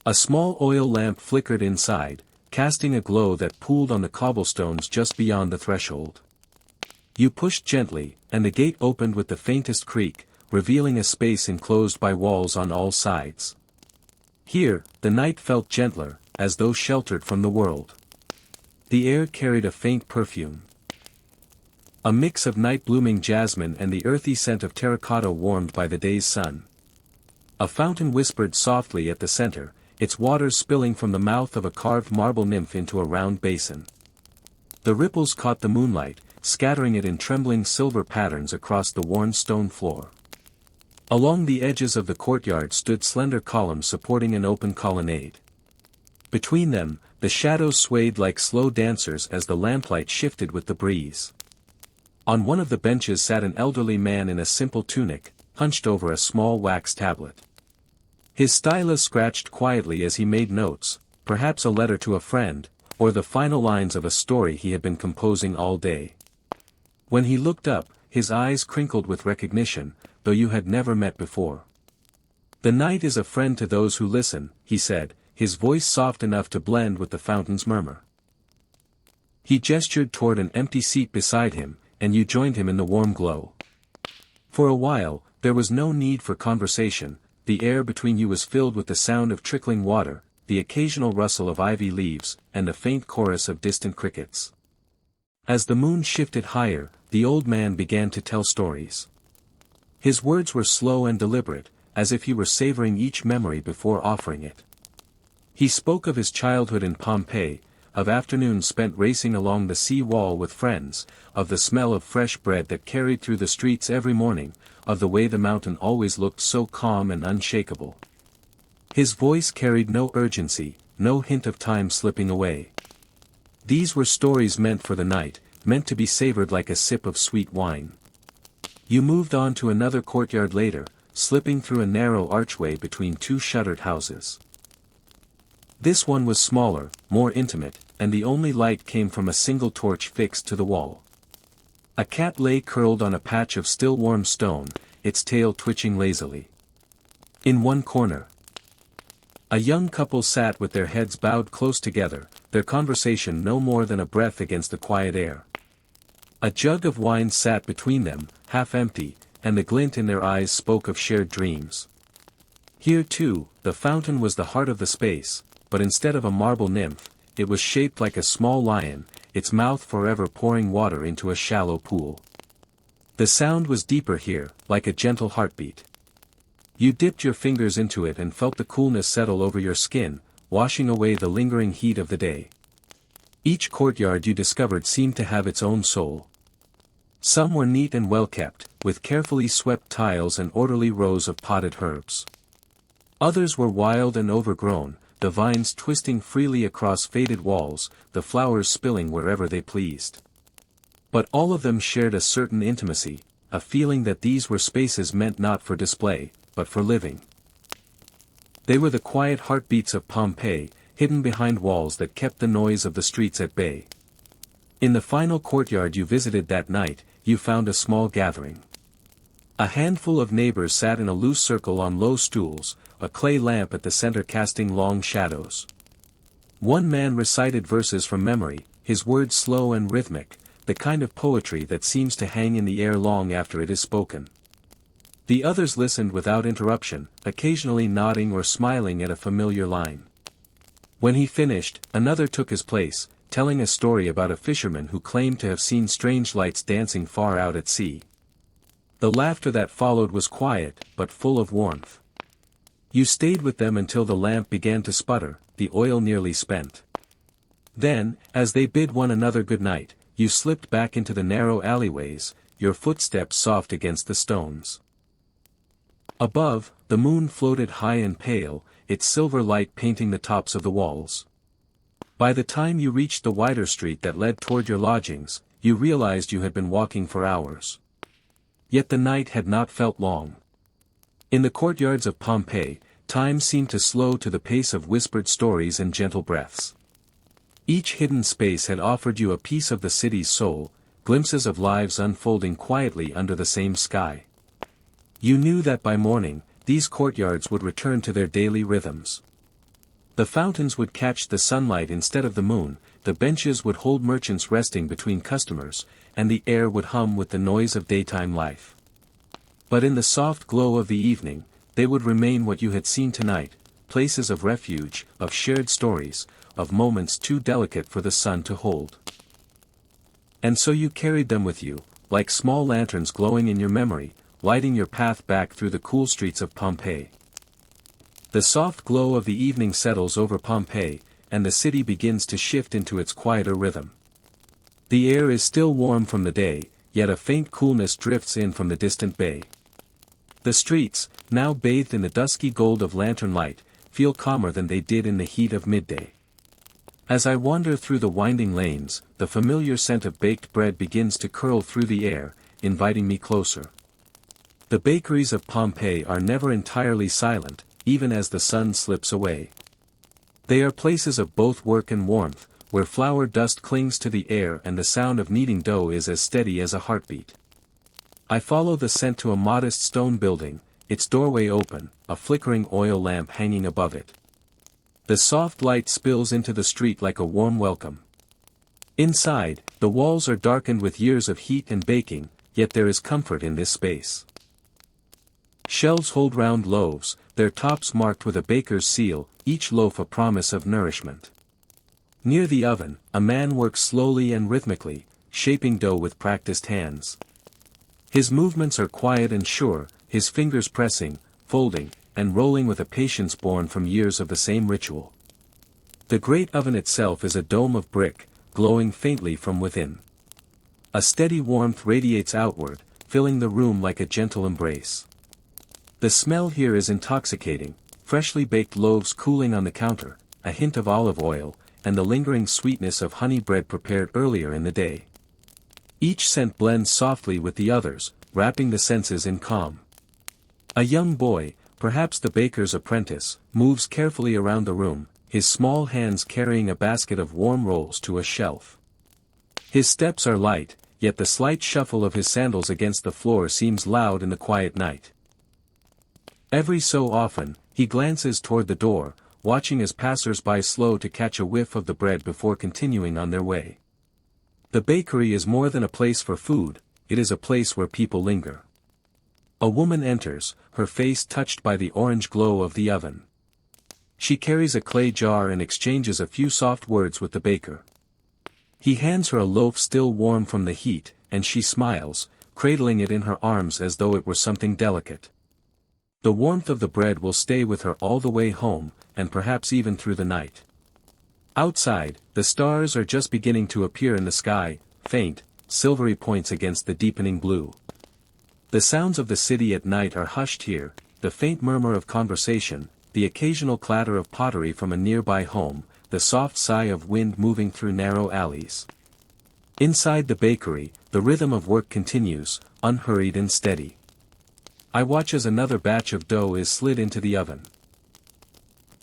A small oil lamp flickered inside, casting a glow that pooled on the cobblestones just beyond the threshold. You pushed gently, and the gate opened with the faintest creak, revealing a space enclosed by walls on all sides. Here, the night felt gentler, as though sheltered from the world. The air carried a faint perfume. A mix of night-blooming jasmine and the earthy scent of terracotta warmed by the day's sun. A fountain whispered softly at the center, its waters spilling from the mouth of a carved marble nymph into a round basin. The ripples caught the moonlight, scattering it in trembling silver patterns across the worn stone floor. Along the edges of the courtyard stood slender columns supporting an open colonnade. Between them, the shadows swayed like slow dancers as the lamplight shifted with the breeze. On one of the benches sat an elderly man in a simple tunic, hunched over a small wax tablet. His stylus scratched quietly as he made notes, perhaps a letter to a friend, or the final lines of a story he had been composing all day. When he looked up, his eyes crinkled with recognition, though you had never met before. "The night is a friend to those who listen," he said, his voice soft enough to blend with the fountain's murmur. He gestured toward an empty seat beside him, and you joined him in the warm glow. For a while, there was no need for conversation, the air between you was filled with the sound of trickling water, the occasional rustle of ivy leaves, and a faint chorus of distant crickets. As the moon shifted higher, the old man began to tell stories. His words were slow and deliberate, as if he were savoring each memory before offering it. He spoke of his childhood in Pompeii, of afternoons spent racing along the sea wall with friends, of the smell of fresh bread that carried through the streets every morning, of the way the mountain always looked so calm and unshakable. His voice carried no urgency, no hint of time slipping away. These were stories meant for the night, meant to be savored like a sip of sweet wine. You moved on to another courtyard later, slipping through a narrow archway between two shuttered houses. This one was smaller, more intimate, and the only light came from a single torch fixed to the wall. A cat lay curled on a patch of still warm stone, its tail twitching lazily. In one corner, a young couple sat with their heads bowed close together, their conversation no more than a breath against the quiet air. A jug of wine sat between them, half empty, and the glint in their eyes spoke of shared dreams. Here too, the fountain was the heart of the space, but instead of a marble nymph, it was shaped like a small lion, its mouth forever pouring water into a shallow pool. The sound was deeper here, like a gentle heartbeat. You dipped your fingers into it and felt the coolness settle over your skin, washing away the lingering heat of the day. Each courtyard you discovered seemed to have its own soul. Some were neat and well kept, with carefully swept tiles and orderly rows of potted herbs. Others were wild and overgrown, the vines twisting freely across faded walls, the flowers spilling wherever they pleased. But all of them shared a certain intimacy, a feeling that these were spaces meant not for display, but for living. They were the quiet heartbeats of Pompeii, hidden behind walls that kept the noise of the streets at bay. In the final courtyard you visited that night, you found a small gathering. A handful of neighbors sat in a loose circle on low stools, a clay lamp at the center casting long shadows. One man recited verses from memory, his words slow and rhythmic, the kind of poetry that seems to hang in the air long after it is spoken. The others listened without interruption, occasionally nodding or smiling at a familiar line. When he finished, another took his place, telling a story about a fisherman who claimed to have seen strange lights dancing far out at sea. The laughter that followed was quiet, but full of warmth. You stayed with them until the lamp began to sputter, the oil nearly spent. Then, as they bid one another good night, you slipped back into the narrow alleyways, your footsteps soft against the stones. Above, the moon floated high and pale, its silver light painting the tops of the walls. By the time you reached the wider street that led toward your lodgings, you realized you had been walking for hours. Yet the night had not felt long. In the courtyards of Pompeii, time seemed to slow to the pace of whispered stories and gentle breaths. Each hidden space had offered you a piece of the city's soul, glimpses of lives unfolding quietly under the same sky. You knew that by morning, these courtyards would return to their daily rhythms. The fountains would catch the sunlight instead of the moon, the benches would hold merchants resting between customers, and the air would hum with the noise of daytime life. But in the soft glow of the evening, they would remain what you had seen tonight, places of refuge, of shared stories, of moments too delicate for the sun to hold. And so you carried them with you, like small lanterns glowing in your memory, lighting your path back through the cool streets of Pompeii. The soft glow of the evening settles over Pompeii, and the city begins to shift into its quieter rhythm. The air is still warm from the day, yet a faint coolness drifts in from the distant bay. The streets, now bathed in the dusky gold of lantern light, feel calmer than they did in the heat of midday. As I wander through the winding lanes, the familiar scent of baked bread begins to curl through the air, inviting me closer. The bakeries of Pompeii are never entirely silent, even as the sun slips away. They are places of both work and warmth, where flour dust clings to the air and the sound of kneading dough is as steady as a heartbeat. I follow the scent to a modest stone building, its doorway open, a flickering oil lamp hanging above it. The soft light spills into the street like a warm welcome. Inside, The walls are darkened with years of heat and baking, yet there is comfort in this space. Shelves hold round loaves, their tops marked with a baker's seal, each loaf a promise of nourishment. Near the oven, a man works slowly and rhythmically, shaping dough with practiced hands. His movements are quiet and sure, his fingers pressing, folding, and rolling with a patience born from years of the same ritual. The great oven itself is a dome of brick, glowing faintly from within. A steady warmth radiates outward, filling the room like a gentle embrace. The smell here is intoxicating, freshly baked loaves cooling on the counter, a hint of olive oil, and the lingering sweetness of honey bread prepared earlier in the day. Each scent blends softly with the others, wrapping the senses in calm. A young boy, perhaps the baker's apprentice, moves carefully around the room, his small hands carrying a basket of warm rolls to a shelf. His steps are light, yet the slight shuffle of his sandals against the floor seems loud in the quiet night. Every so often, he glances toward the door, watching as passers-by slow to catch a whiff of the bread before continuing on their way. The bakery is more than a place for food, it is a place where people linger. A woman enters, her face touched by the orange glow of the oven. She carries a clay jar and exchanges a few soft words with the baker. He hands her a loaf still warm from the heat, and she smiles, cradling it in her arms as though it were something delicate. The warmth of the bread will stay with her all the way home, and perhaps even through the night. Outside, the stars are just beginning to appear in the sky, faint, silvery points against the deepening blue. The sounds of the city at night are hushed here, the faint murmur of conversation, the occasional clatter of pottery from a nearby home, the soft sigh of wind moving through narrow alleys. Inside the bakery, the rhythm of work continues, unhurried and steady. I watch as another batch of dough is slid into the oven.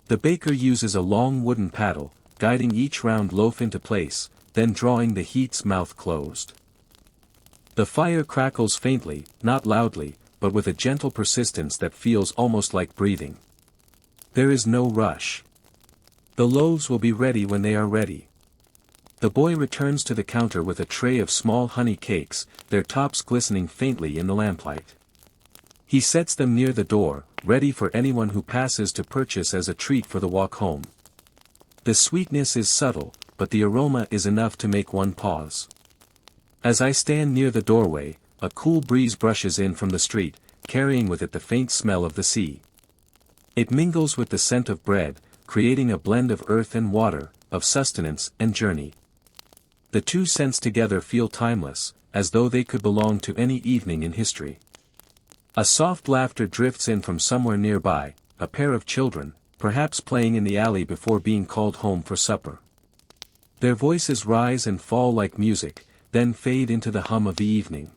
The baker uses a long wooden paddle, guiding each round loaf into place, then drawing the heat's mouth closed. The fire crackles faintly, not loudly, but with a gentle persistence that feels almost like breathing. There is no rush. The loaves will be ready when they are ready. The boy returns to the counter with a tray of small honey cakes, their tops glistening faintly in the lamplight. He sets them near the door, ready for anyone who passes to purchase as a treat for the walk home. The sweetness is subtle, but the aroma is enough to make one pause. As I stand near the doorway, a cool breeze brushes in from the street, carrying with it the faint smell of the sea. It mingles with the scent of bread, creating a blend of earth and water, of sustenance and journey. The two scents together feel timeless, as though they could belong to any evening in history. A soft laughter drifts in from somewhere nearby, a pair of children, perhaps playing in the alley before being called home for supper. Their voices rise and fall like music, then fade into the hum of the evening.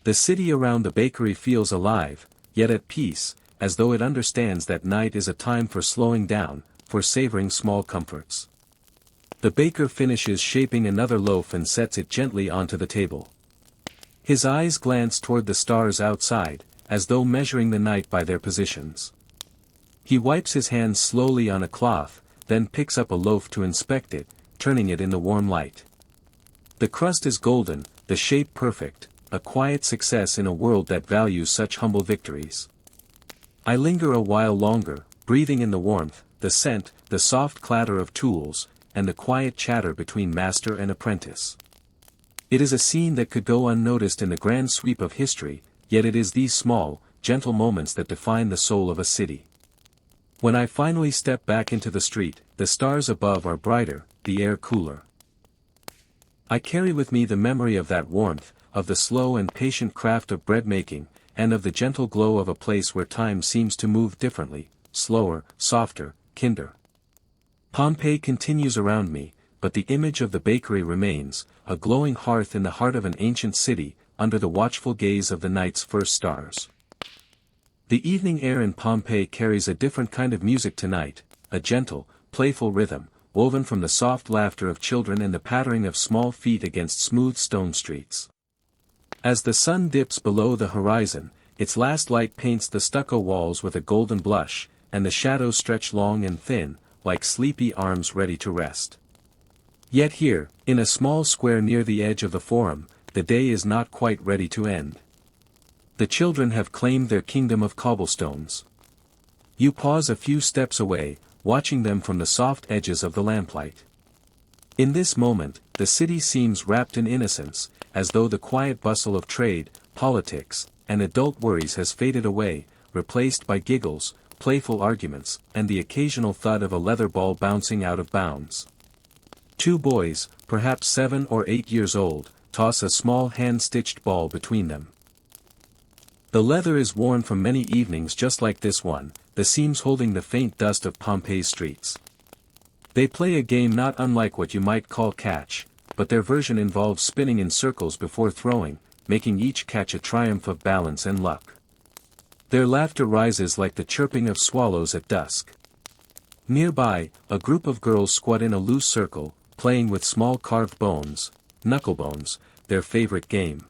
The city around the bakery feels alive, yet at peace, as though it understands that night is a time for slowing down, for savoring small comforts. The baker finishes shaping another loaf and sets it gently onto the table. His eyes glance toward the stars outside, as though measuring the night by their positions. He wipes his hands slowly on a cloth, then picks up a loaf to inspect it, turning it in the warm light. The crust is golden, the shape perfect, a quiet success in a world that values such humble victories. I linger a while longer, breathing in the warmth, the scent, the soft clatter of tools, and the quiet chatter between master and apprentice. It is a scene that could go unnoticed in the grand sweep of history, yet it is these small, gentle moments that define the soul of a city. When I finally step back into the street, the stars above are brighter, the air cooler. I carry with me the memory of that warmth, of the slow and patient craft of bread making, and of the gentle glow of a place where time seems to move differently, slower, softer, kinder. Pompeii continues around me, but the image of the bakery remains, a glowing hearth in the heart of an ancient city, under the watchful gaze of the night's first stars. The evening air in Pompeii carries a different kind of music tonight, a gentle, playful rhythm, woven from the soft laughter of children and the pattering of small feet against smooth stone streets. As the sun dips below the horizon, its last light paints the stucco walls with a golden blush, and the shadows stretch long and thin, like sleepy arms ready to rest. Yet here, in a small square near the edge of the forum, the day is not quite ready to end. The children have claimed their kingdom of cobblestones. You pause a few steps away, watching them from the soft edges of the lamplight. In this moment, the city seems wrapped in innocence, as though the quiet bustle of trade, politics, and adult worries has faded away, replaced by giggles, playful arguments, and the occasional thud of a leather ball bouncing out of bounds. Two boys, perhaps 7 or 8 years old, toss a small hand-stitched ball between them. The leather is worn from many evenings just like this one, the seams holding the faint dust of Pompeii's streets. They play a game not unlike what you might call catch, but their version involves spinning in circles before throwing, making each catch a triumph of balance and luck. Their laughter rises like the chirping of swallows at dusk. Nearby, a group of girls squat in a loose circle, playing with small carved bones, knucklebones, their favorite game.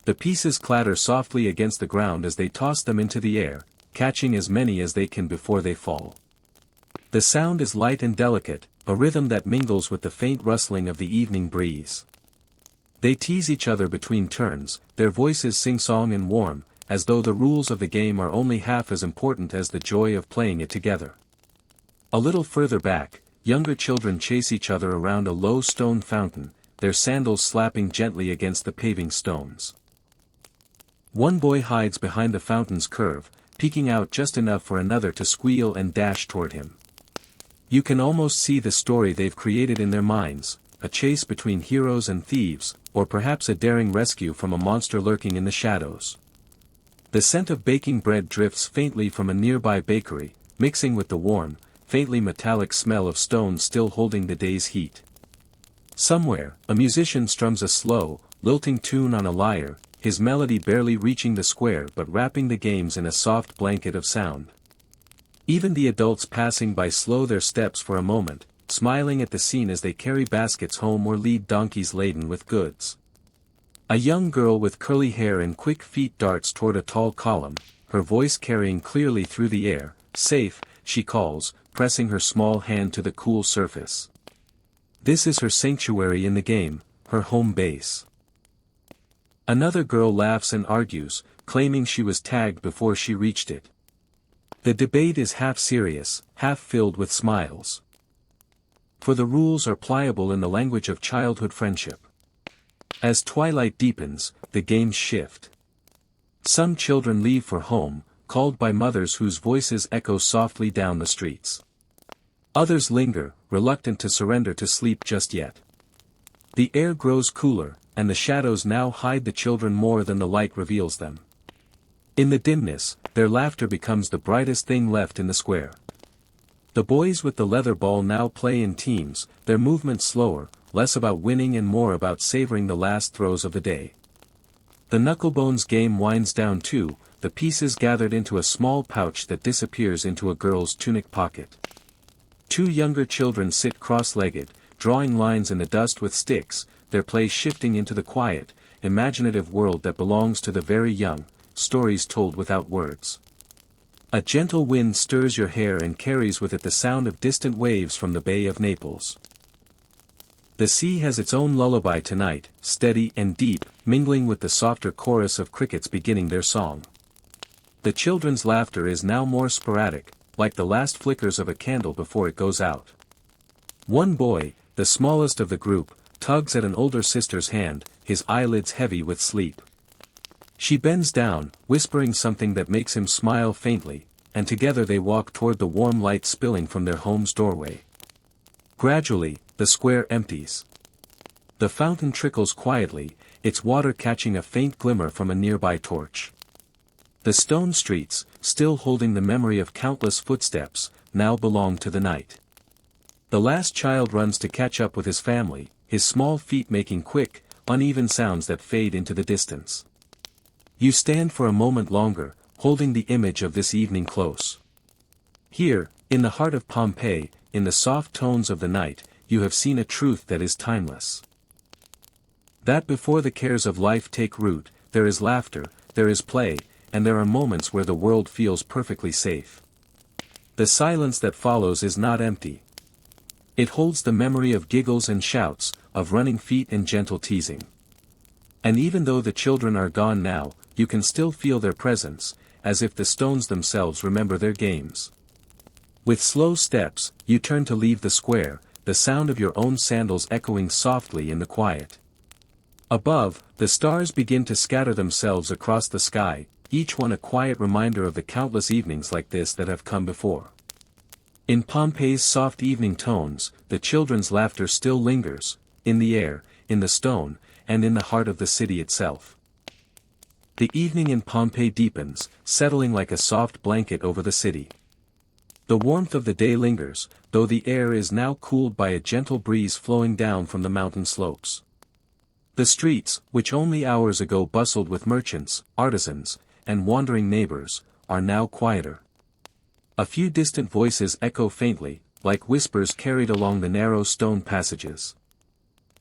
The pieces clatter softly against the ground as they toss them into the air, catching as many as they can before they fall. The sound is light and delicate, a rhythm that mingles with the faint rustling of the evening breeze. They tease each other between turns, their voices sing-song and warm, as though the rules of the game are only half as important as the joy of playing it together. A little further back, younger children chase each other around a low stone fountain, their sandals slapping gently against the paving stones. One boy hides behind the fountain's curve, peeking out just enough for another to squeal and dash toward him. You can almost see the story they've created in their minds, a chase between heroes and thieves, or perhaps a daring rescue from a monster lurking in the shadows. The scent of baking bread drifts faintly from a nearby bakery, mixing with the warm, faintly metallic smell of stones still holding the day's heat. Somewhere, a musician strums a slow, lilting tune on a lyre, his melody barely reaching the square but wrapping the games in a soft blanket of sound. Even the adults passing by slow their steps for a moment, smiling at the scene as they carry baskets home or lead donkeys laden with goods. A young girl with curly hair and quick feet darts toward a tall column, her voice carrying clearly through the air. "Safe," she calls, pressing her small hand to the cool surface. This is her sanctuary in the game, her home base. Another girl laughs and argues, claiming she was tagged before she reached it. The debate is half serious, half filled with smiles. For the rules are pliable in the language of childhood friendship. As twilight deepens, the games shift. Some children leave for home, called by mothers whose voices echo softly down the streets. Others linger, reluctant to surrender to sleep just yet. The air grows cooler, and the shadows now hide the children more than the light reveals them. In the dimness, their laughter becomes the brightest thing left in the square. The boys with the leather ball now play in teams, their movements slower, less about winning and more about savoring the last throws of the day. The knucklebones game winds down too, the pieces gathered into a small pouch that disappears into a girl's tunic pocket. Two younger children sit cross-legged, drawing lines in the dust with sticks, their play shifting into the quiet, imaginative world that belongs to the very young, stories told without words. A gentle wind stirs your hair and carries with it the sound of distant waves from the Bay of Naples. The sea has its own lullaby tonight, steady and deep, mingling with the softer chorus of crickets beginning their song. The children's laughter is now more sporadic, like the last flickers of a candle before it goes out. One boy, the smallest of the group, tugs at an older sister's hand, his eyelids heavy with sleep. She bends down, whispering something that makes him smile faintly, and together they walk toward the warm light spilling from their home's doorway. Gradually, the square empties. The fountain trickles quietly, its water catching a faint glimmer from a nearby torch. The stone streets, still holding the memory of countless footsteps, now belong to the night. The last child runs to catch up with his family, his small feet making quick, uneven sounds that fade into the distance. You stand for a moment longer, holding the image of this evening close. Here, in the heart of Pompeii, in the soft tones of the night, you have seen a truth that is timeless. That before the cares of life take root, there is laughter, there is play, and there are moments where the world feels perfectly safe. The silence that follows is not empty. It holds the memory of giggles and shouts, of running feet and gentle teasing. And even though the children are gone now, you can still feel their presence, as if the stones themselves remember their games. With slow steps, you turn to leave the square, the sound of your own sandals echoing softly in the quiet. Above, the stars begin to scatter themselves across the sky, each one a quiet reminder of the countless evenings like this that have come before. In Pompeii's soft evening tones, the children's laughter still lingers, in the air, in the stone, and in the heart of the city itself. The evening in Pompeii deepens, settling like a soft blanket over the city. The warmth of the day lingers, though the air is now cooled by a gentle breeze flowing down from the mountain slopes. The streets, which only hours ago bustled with merchants, artisans, and wandering neighbors, are now quieter. A few distant voices echo faintly, like whispers carried along the narrow stone passages.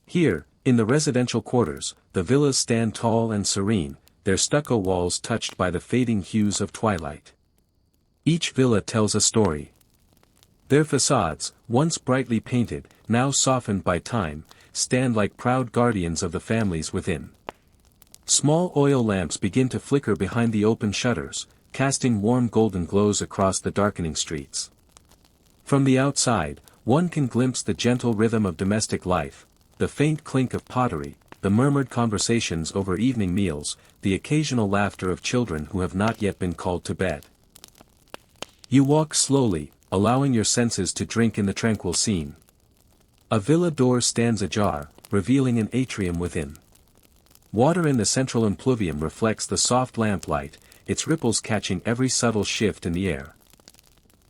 Here, in the residential quarters, the villas stand tall and serene, their stucco walls touched by the fading hues of twilight. Each villa tells a story. Their facades, once brightly painted, now softened by time, stand like proud guardians of the families within. Small oil lamps begin to flicker behind the open shutters, casting warm golden glows across the darkening streets. From the outside, one can glimpse the gentle rhythm of domestic life, the faint clink of pottery, the murmured conversations over evening meals, the occasional laughter of children who have not yet been called to bed. You walk slowly, allowing your senses to drink in the tranquil scene. A villa door stands ajar, revealing an atrium within. Water in the central impluvium reflects the soft lamplight, its ripples catching every subtle shift in the air.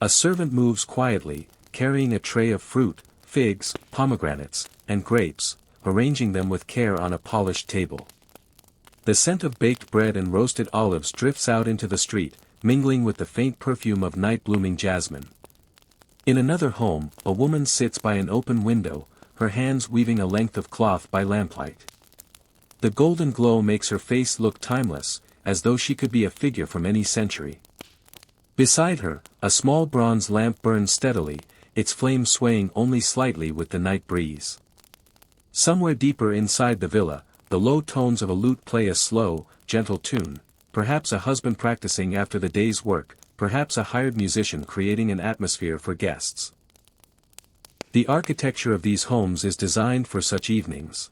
A servant moves quietly, carrying a tray of fruit, figs, pomegranates, and grapes, arranging them with care on a polished table. The scent of baked bread and roasted olives drifts out into the street, mingling with the faint perfume of night-blooming jasmine. In another home, a woman sits by an open window, her hands weaving a length of cloth by lamplight. The golden glow makes her face look timeless, as though she could be a figure from any century. Beside her, a small bronze lamp burns steadily, its flame swaying only slightly with the night breeze. Somewhere deeper inside the villa, the low tones of a lute play a slow, gentle tune, perhaps a husband practicing after the day's work, perhaps a hired musician creating an atmosphere for guests. The architecture of these homes is designed for such evenings.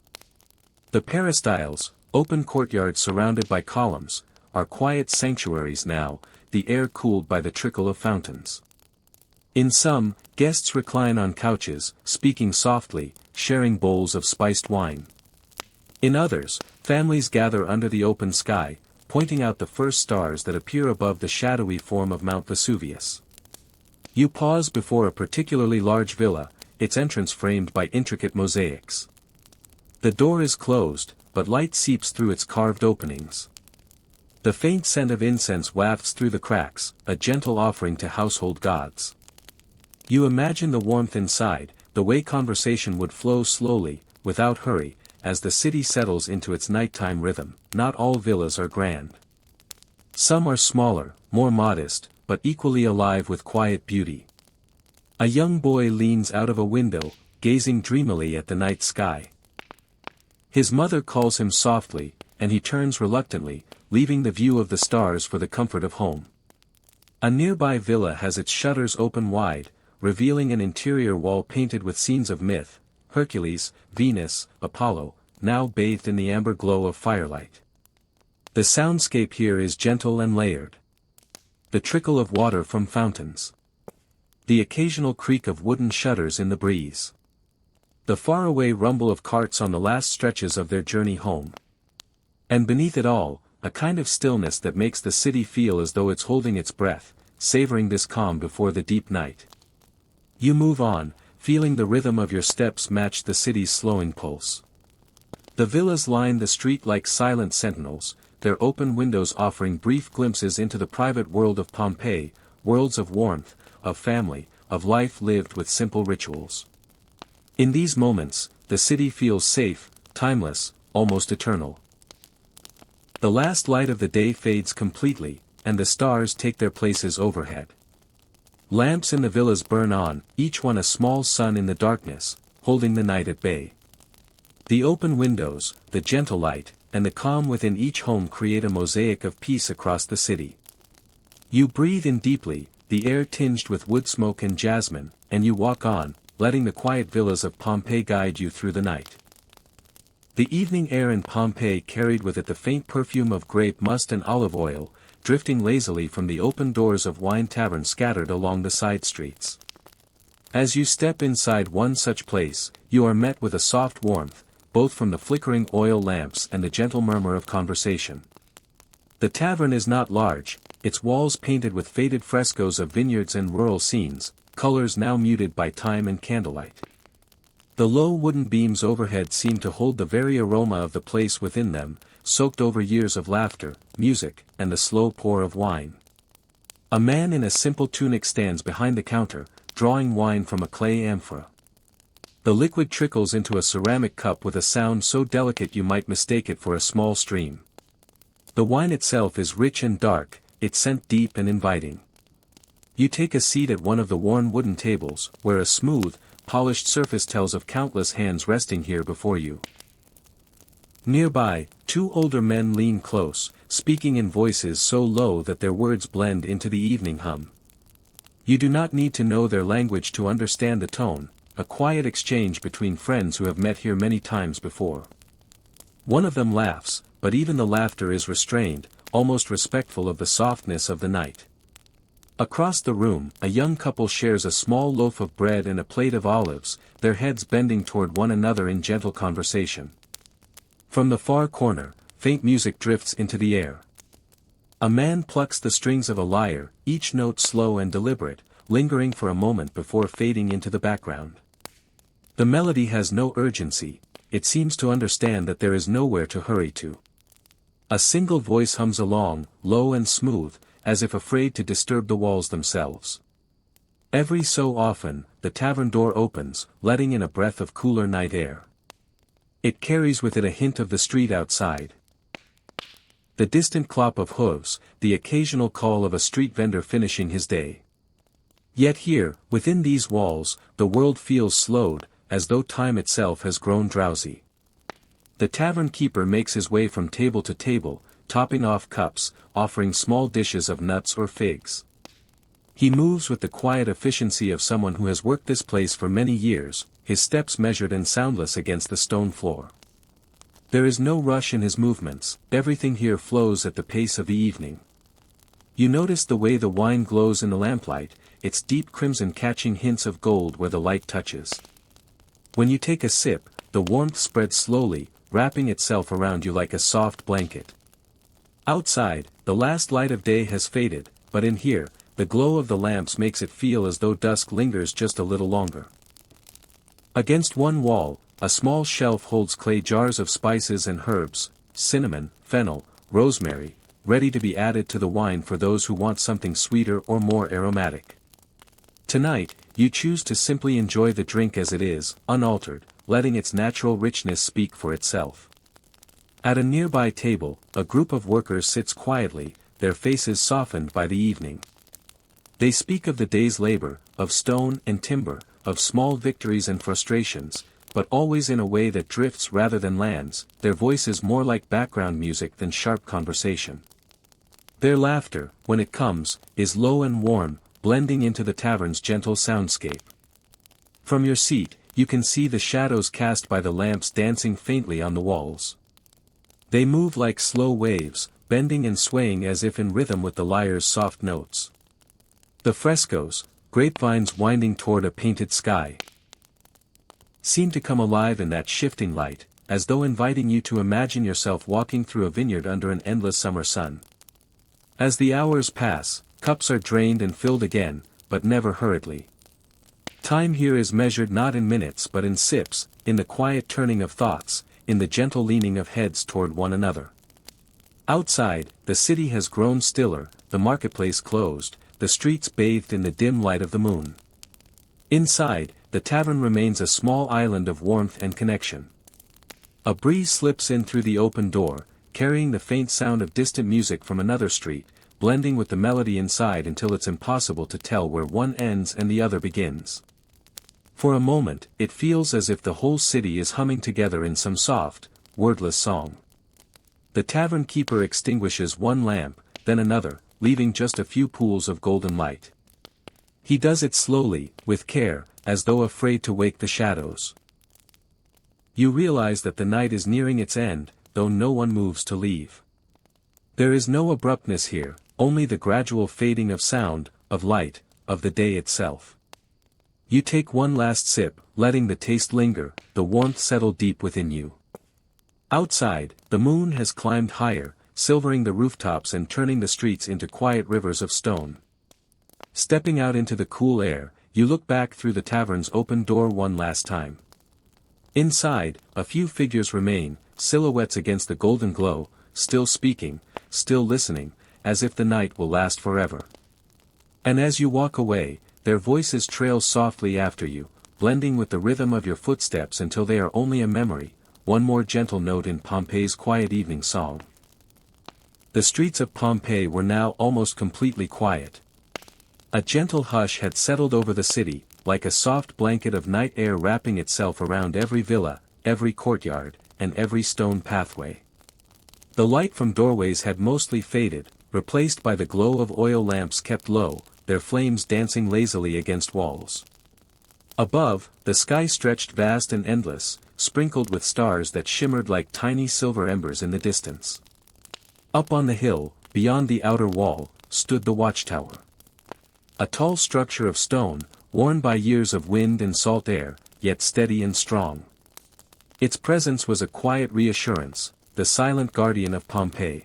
The peristyles, open courtyards surrounded by columns, are quiet sanctuaries now, the air cooled by the trickle of fountains. In some, guests recline on couches, speaking softly, sharing bowls of spiced wine. In others, families gather under the open sky, pointing out the first stars that appear above the shadowy form of Mount Vesuvius. You pause before a particularly large villa, its entrance framed by intricate mosaics. The door is closed, but light seeps through its carved openings. The faint scent of incense wafts through the cracks, a gentle offering to household gods. You imagine the warmth inside, the way conversation would flow slowly, without hurry, as the city settles into its nighttime rhythm. Not all villas are grand. Some are smaller, more modest, but equally alive with quiet beauty. A young boy leans out of a window, gazing dreamily at the night sky. His mother calls him softly, and he turns reluctantly, leaving the view of the stars for the comfort of home. A nearby villa has its shutters open wide, revealing an interior wall painted with scenes of myth, Hercules, Venus, Apollo, now bathed in the amber glow of firelight. The soundscape here is gentle and layered. The trickle of water from fountains. The occasional creak of wooden shutters in the breeze. The faraway rumble of carts on the last stretches of their journey home. And beneath it all, a kind of stillness that makes the city feel as though it's holding its breath, savoring this calm before the deep night. You move on, feeling the rhythm of your steps match the city's slowing pulse. The villas line the street like silent sentinels, their open windows offering brief glimpses into the private world of Pompeii, worlds of warmth, of family, of life lived with simple rituals. In these moments, the city feels safe, timeless, almost eternal. The last light of the day fades completely, and the stars take their places overhead. Lamps in the villas burn on, each one a small sun in the darkness, holding the night at bay. The open windows, the gentle light, and the calm within each home create a mosaic of peace across the city. You breathe in deeply, the air tinged with wood smoke and jasmine, and you walk on, letting the quiet villas of Pompeii guide you through the night. The evening air in Pompeii carried with it the faint perfume of grape must and olive oil, drifting lazily from the open doors of wine taverns scattered along the side streets. As you step inside one such place, you are met with a soft warmth, both from the flickering oil lamps and the gentle murmur of conversation. The tavern is not large, its walls painted with faded frescoes of vineyards and rural scenes, colors now muted by time and candlelight. The low wooden beams overhead seem to hold the very aroma of the place within them, soaked over years of laughter, music, and the slow pour of wine. A man in a simple tunic stands behind the counter, drawing wine from a clay amphora. The liquid trickles into a ceramic cup with a sound so delicate you might mistake it for a small stream. The wine itself is rich and dark, its scent deep and inviting. You take a seat at one of the worn wooden tables, where a smooth, polished surface tells of countless hands resting here before you. Nearby, two older men lean close, speaking in voices so low that their words blend into the evening hum. You do not need to know their language to understand the tone, a quiet exchange between friends who have met here many times before. One of them laughs, but even the laughter is restrained, almost respectful of the softness of the night. Across the room, a young couple shares a small loaf of bread and a plate of olives, their heads bending toward one another in gentle conversation. From the far corner, faint music drifts into the air. A man plucks the strings of a lyre, each note slow and deliberate, lingering for a moment before fading into the background. The melody has no urgency, it seems to understand that there is nowhere to hurry to. A single voice hums along, low and smooth, as if afraid to disturb the walls themselves. Every so often, the tavern door opens, letting in a breath of cooler night air. It carries with it a hint of the street outside. The distant clop of hooves, the occasional call of a street vendor finishing his day. Yet here, within these walls, the world feels slowed, as though time itself has grown drowsy. The tavern keeper makes his way from table to table, topping off cups, offering small dishes of nuts or figs. He moves with the quiet efficiency of someone who has worked this place for many years, his steps measured and soundless against the stone floor. There is no rush in his movements, everything here flows at the pace of the evening. You notice the way the wine glows in the lamplight, its deep crimson catching hints of gold where the light touches. When you take a sip, the warmth spreads slowly, wrapping itself around you like a soft blanket. Outside, the last light of day has faded, but in here, the glow of the lamps makes it feel as though dusk lingers just a little longer. Against one wall, a small shelf holds clay jars of spices and herbs, cinnamon, fennel, rosemary, ready to be added to the wine for those who want something sweeter or more aromatic. Tonight, you choose to simply enjoy the drink as it is, unaltered, letting its natural richness speak for itself. At a nearby table, a group of workers sits quietly, their faces softened by the evening. They speak of the day's labor, of stone and timber, of small victories and frustrations, but always in a way that drifts rather than lands, their voices more like background music than sharp conversation. Their laughter, when it comes, is low and warm, blending into the tavern's gentle soundscape. From your seat, you can see the shadows cast by the lamps dancing faintly on the walls. They move like slow waves, bending and swaying as if in rhythm with the lyre's soft notes. The frescoes, grapevines winding toward a painted sky, seem to come alive in that shifting light, as though inviting you to imagine yourself walking through a vineyard under an endless summer sun. As the hours pass, cups are drained and filled again, but never hurriedly. Time here is measured not in minutes but in sips, in the quiet turning of thoughts, in the gentle leaning of heads toward one another. Outside, the city has grown stiller, the marketplace closed, the streets bathed in the dim light of the moon. Inside, the tavern remains a small island of warmth and connection. A breeze slips in through the open door, carrying the faint sound of distant music from another street, blending with the melody inside until it's impossible to tell where one ends and the other begins. For a moment, it feels as if the whole city is humming together in some soft, wordless song. The tavern keeper extinguishes one lamp, then another, leaving just a few pools of golden light. He does it slowly, with care, as though afraid to wake the shadows. You realize that the night is nearing its end, though no one moves to leave. There is no abruptness here, only the gradual fading of sound, of light, of the day itself. You take one last sip, letting the taste linger, the warmth settle deep within you. Outside, the moon has climbed higher, silvering the rooftops and turning the streets into quiet rivers of stone. Stepping out into the cool air, you look back through the tavern's open door one last time. Inside, a few figures remain, silhouettes against the golden glow, still speaking, still listening, as if the night will last forever. And as you walk away, their voices trail softly after you, blending with the rhythm of your footsteps until they are only a memory, one more gentle note in Pompeii's quiet evening song. The streets of Pompeii were now almost completely quiet. A gentle hush had settled over the city, like a soft blanket of night air wrapping itself around every villa, every courtyard, and every stone pathway. The light from doorways had mostly faded, replaced by the glow of oil lamps kept low, their flames dancing lazily against walls. Above, the sky stretched vast and endless, sprinkled with stars that shimmered like tiny silver embers in the distance. Up on the hill, beyond the outer wall, stood the watchtower. A tall structure of stone, worn by years of wind and salt air, yet steady and strong. Its presence was a quiet reassurance, the silent guardian of Pompeii.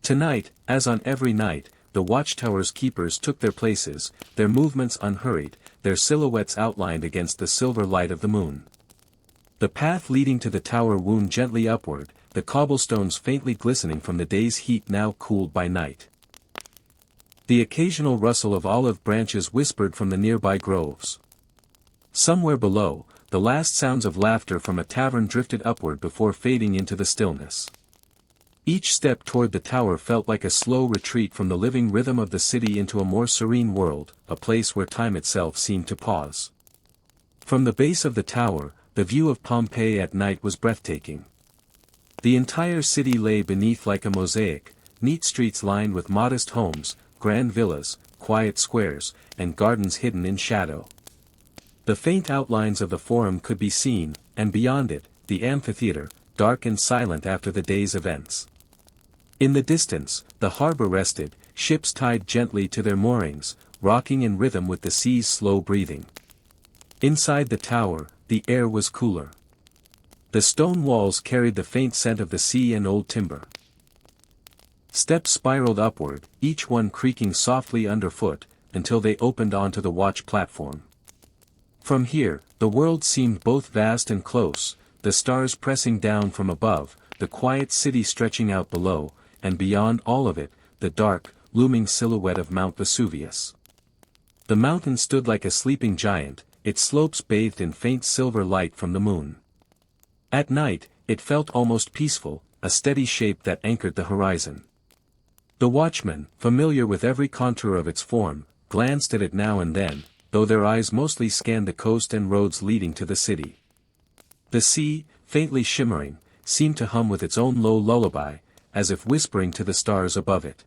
Tonight, as on every night, the watchtower's keepers took their places, their movements unhurried, their silhouettes outlined against the silver light of the moon. The path leading to the tower wound gently upward, the cobblestones faintly glistening from the day's heat now cooled by night. The occasional rustle of olive branches whispered from the nearby groves. Somewhere below, the last sounds of laughter from a tavern drifted upward before fading into the stillness. Each step toward the tower felt like a slow retreat from the living rhythm of the city into a more serene world, a place where time itself seemed to pause. From the base of the tower, the view of Pompeii at night was breathtaking. The entire city lay beneath like a mosaic, neat streets lined with modest homes, grand villas, quiet squares, and gardens hidden in shadow. The faint outlines of the Forum could be seen, and beyond it, the amphitheater, dark and silent after the day's events. In the distance, the harbor rested, ships tied gently to their moorings, rocking in rhythm with the sea's slow breathing. Inside the tower, the air was cooler. The stone walls carried the faint scent of the sea and old timber. Steps spiraled upward, each one creaking softly underfoot, until they opened onto the watch platform. From here, the world seemed both vast and close, the stars pressing down from above, the quiet city stretching out below, and beyond all of it, the dark, looming silhouette of Mount Vesuvius. The mountain stood like a sleeping giant, its slopes bathed in faint silver light from the moon. At night, it felt almost peaceful, a steady shape that anchored the horizon. The watchmen, familiar with every contour of its form, glanced at it now and then, though their eyes mostly scanned the coast and roads leading to the city. The sea, faintly shimmering, seemed to hum with its own low lullaby, as if whispering to the stars above it.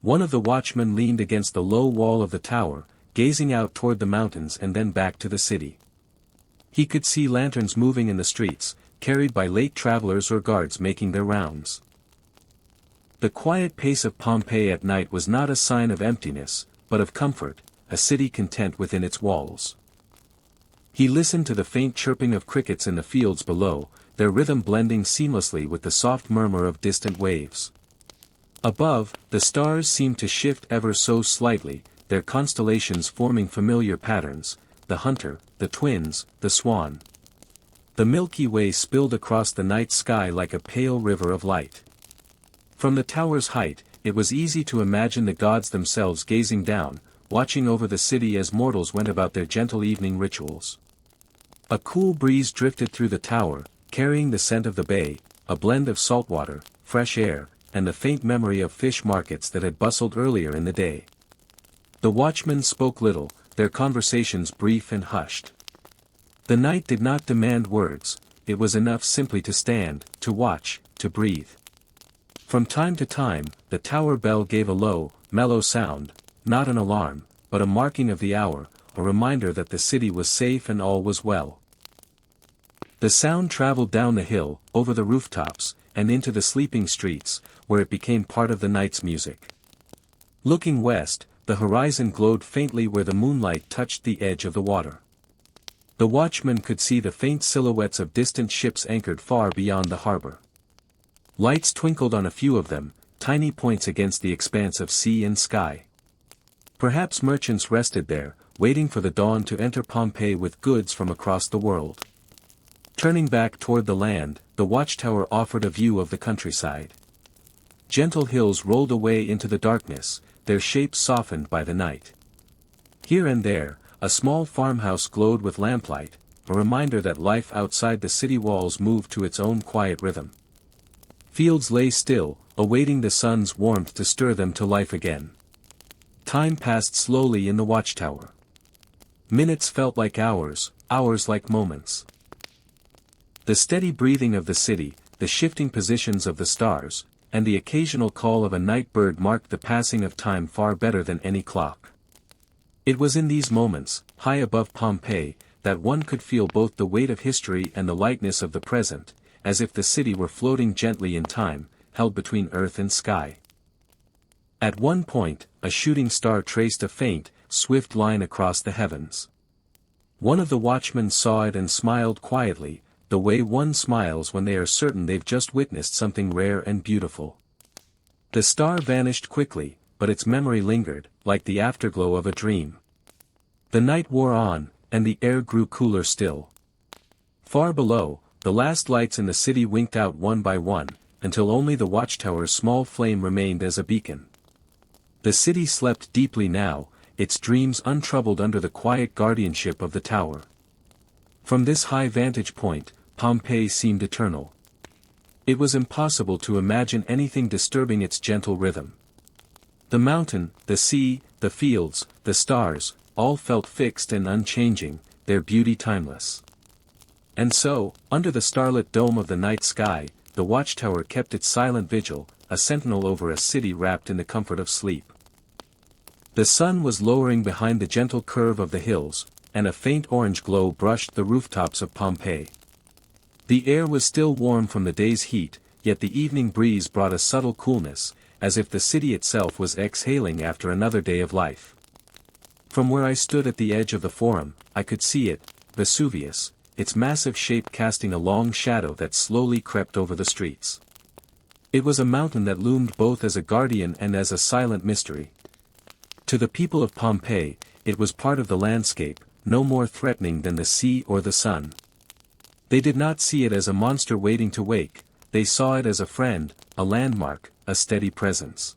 One of the watchmen leaned against the low wall of the tower, gazing out toward the mountains and then back to the city. He could see lanterns moving in the streets, carried by late travelers or guards making their rounds. The quiet pace of Pompeii at night was not a sign of emptiness, but of comfort, a city content within its walls. He listened to the faint chirping of crickets in the fields below, their rhythm blending seamlessly with the soft murmur of distant waves. Above, the stars seemed to shift ever so slightly, their constellations forming familiar patterns, the hunter, the twins, the swan. The Milky Way spilled across the night sky like a pale river of light. From the tower's height, it was easy to imagine the gods themselves gazing down, watching over the city as mortals went about their gentle evening rituals. A cool breeze drifted through the tower, carrying the scent of the bay, a blend of saltwater, fresh air, and the faint memory of fish markets that had bustled earlier in the day. The watchmen spoke little, their conversations brief and hushed. The night did not demand words, it was enough simply to stand, to watch, to breathe. From time to time, the tower bell gave a low, mellow sound, not an alarm, but a marking of the hour, a reminder that the city was safe and all was well. The sound traveled down the hill, over the rooftops, and into the sleeping streets, where it became part of the night's music. Looking west, the horizon glowed faintly where the moonlight touched the edge of the water. The watchman could see the faint silhouettes of distant ships anchored far beyond the harbor. Lights twinkled on a few of them, tiny points against the expanse of sea and sky. Perhaps merchants rested there, waiting for the dawn to enter Pompeii with goods from across the world. Turning back toward the land, the watchtower offered a view of the countryside. Gentle hills rolled away into the darkness, their shapes softened by the night. Here and there, a small farmhouse glowed with lamplight, a reminder that life outside the city walls moved to its own quiet rhythm. Fields lay still, awaiting the sun's warmth to stir them to life again. Time passed slowly in the watchtower. Minutes felt like hours, hours like moments. The steady breathing of the city, the shifting positions of the stars, and the occasional call of a night bird marked the passing of time far better than any clock. It was in these moments, high above Pompeii, that one could feel both the weight of history and the lightness of the present, as if the city were floating gently in time, held between earth and sky. At one point, a shooting star traced a faint, swift line across the heavens. One of the watchmen saw it and smiled quietly, the way one smiles when they are certain they've just witnessed something rare and beautiful. The star vanished quickly, but its memory lingered, like the afterglow of a dream. The night wore on, and the air grew cooler still. Far below, the last lights in the city winked out one by one, until only the watchtower's small flame remained as a beacon. The city slept deeply now, its dreams untroubled under the quiet guardianship of the tower. From this high vantage point, Pompeii seemed eternal. It was impossible to imagine anything disturbing its gentle rhythm. The mountain, the sea, the fields, the stars, all felt fixed and unchanging, their beauty timeless. And so, under the starlit dome of the night sky, the watchtower kept its silent vigil, a sentinel over a city wrapped in the comfort of sleep. The sun was lowering behind the gentle curve of the hills, and a faint orange glow brushed the rooftops of Pompeii. The air was still warm from the day's heat, yet the evening breeze brought a subtle coolness, as if the city itself was exhaling after another day of life. From where I stood at the edge of the forum, I could see it, Vesuvius, its massive shape casting a long shadow that slowly crept over the streets. It was a mountain that loomed both as a guardian and as a silent mystery. To the people of Pompeii, it was part of the landscape, no more threatening than the sea or the sun. They did not see it as a monster waiting to wake, they saw it as a friend, a landmark, a steady presence.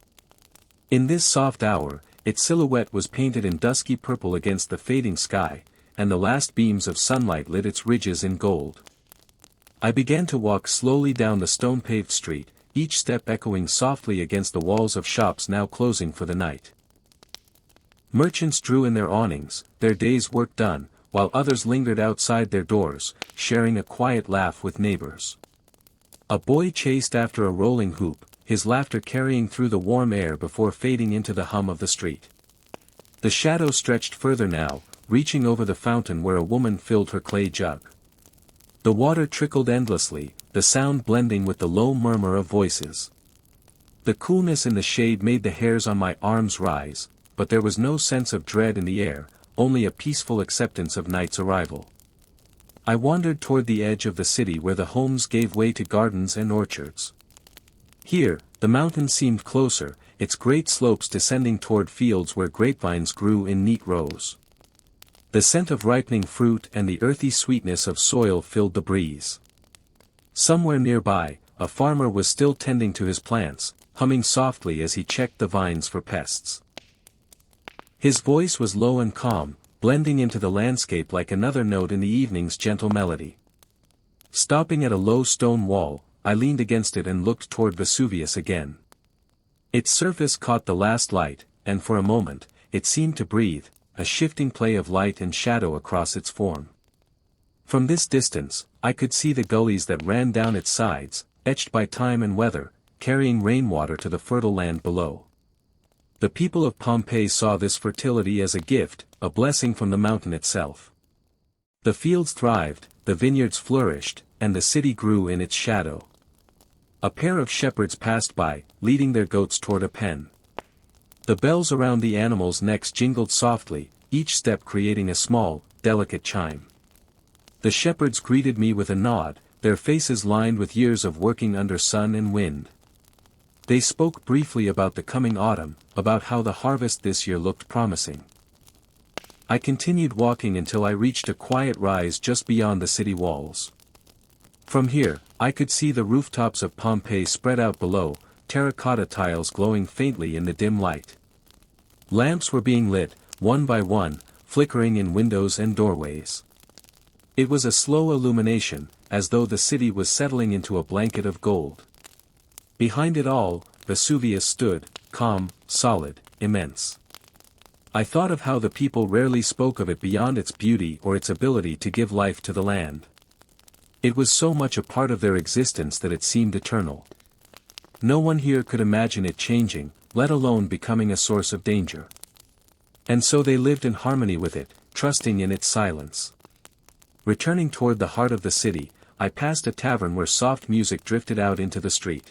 In this soft hour, its silhouette was painted in dusky purple against the fading sky, and the last beams of sunlight lit its ridges in gold. I began to walk slowly down the stone-paved street, each step echoing softly against the walls of shops now closing for the night. Merchants drew in their awnings, their day's work done, while others lingered outside their doors, sharing a quiet laugh with neighbors. A boy chased after a rolling hoop, his laughter carrying through the warm air before fading into the hum of the street. The shadow stretched further now, reaching over the fountain where a woman filled her clay jug. The water trickled endlessly, the sound blending with the low murmur of voices. The coolness in the shade made the hairs on my arms rise, but there was no sense of dread in the air, only a peaceful acceptance of night's arrival. I wandered toward the edge of the city where the homes gave way to gardens and orchards. Here, the mountain seemed closer, its great slopes descending toward fields where grapevines grew in neat rows. The scent of ripening fruit and the earthy sweetness of soil filled the breeze. Somewhere nearby, a farmer was still tending to his plants, humming softly as he checked the vines for pests. His voice was low and calm, blending into the landscape like another note in the evening's gentle melody. Stopping at a low stone wall, I leaned against it and looked toward Vesuvius again. Its surface caught the last light, and for a moment, it seemed to breathe, a shifting play of light and shadow across its form. From this distance, I could see the gullies that ran down its sides, etched by time and weather, carrying rainwater to the fertile land below. The people of Pompeii saw this fertility as a gift, a blessing from the mountain itself. The fields thrived, the vineyards flourished, and the city grew in its shadow. A pair of shepherds passed by, leading their goats toward a pen. The bells around the animals' necks jingled softly, each step creating a small, delicate chime. The shepherds greeted me with a nod, their faces lined with years of working under sun and wind. They spoke briefly about the coming autumn, about how the harvest this year looked promising. I continued walking until I reached a quiet rise just beyond the city walls. From here, I could see the rooftops of Pompeii spread out below, terracotta tiles glowing faintly in the dim light. Lamps were being lit, one by one, flickering in windows and doorways. It was a slow illumination, as though the city was settling into a blanket of gold. Behind it all, Vesuvius stood, calm, solid, immense. I thought of how the people rarely spoke of it beyond its beauty or its ability to give life to the land. It was so much a part of their existence that it seemed eternal. No one here could imagine it changing, let alone becoming a source of danger. And so they lived in harmony with it, trusting in its silence. Returning toward the heart of the city, I passed a tavern where soft music drifted out into the street.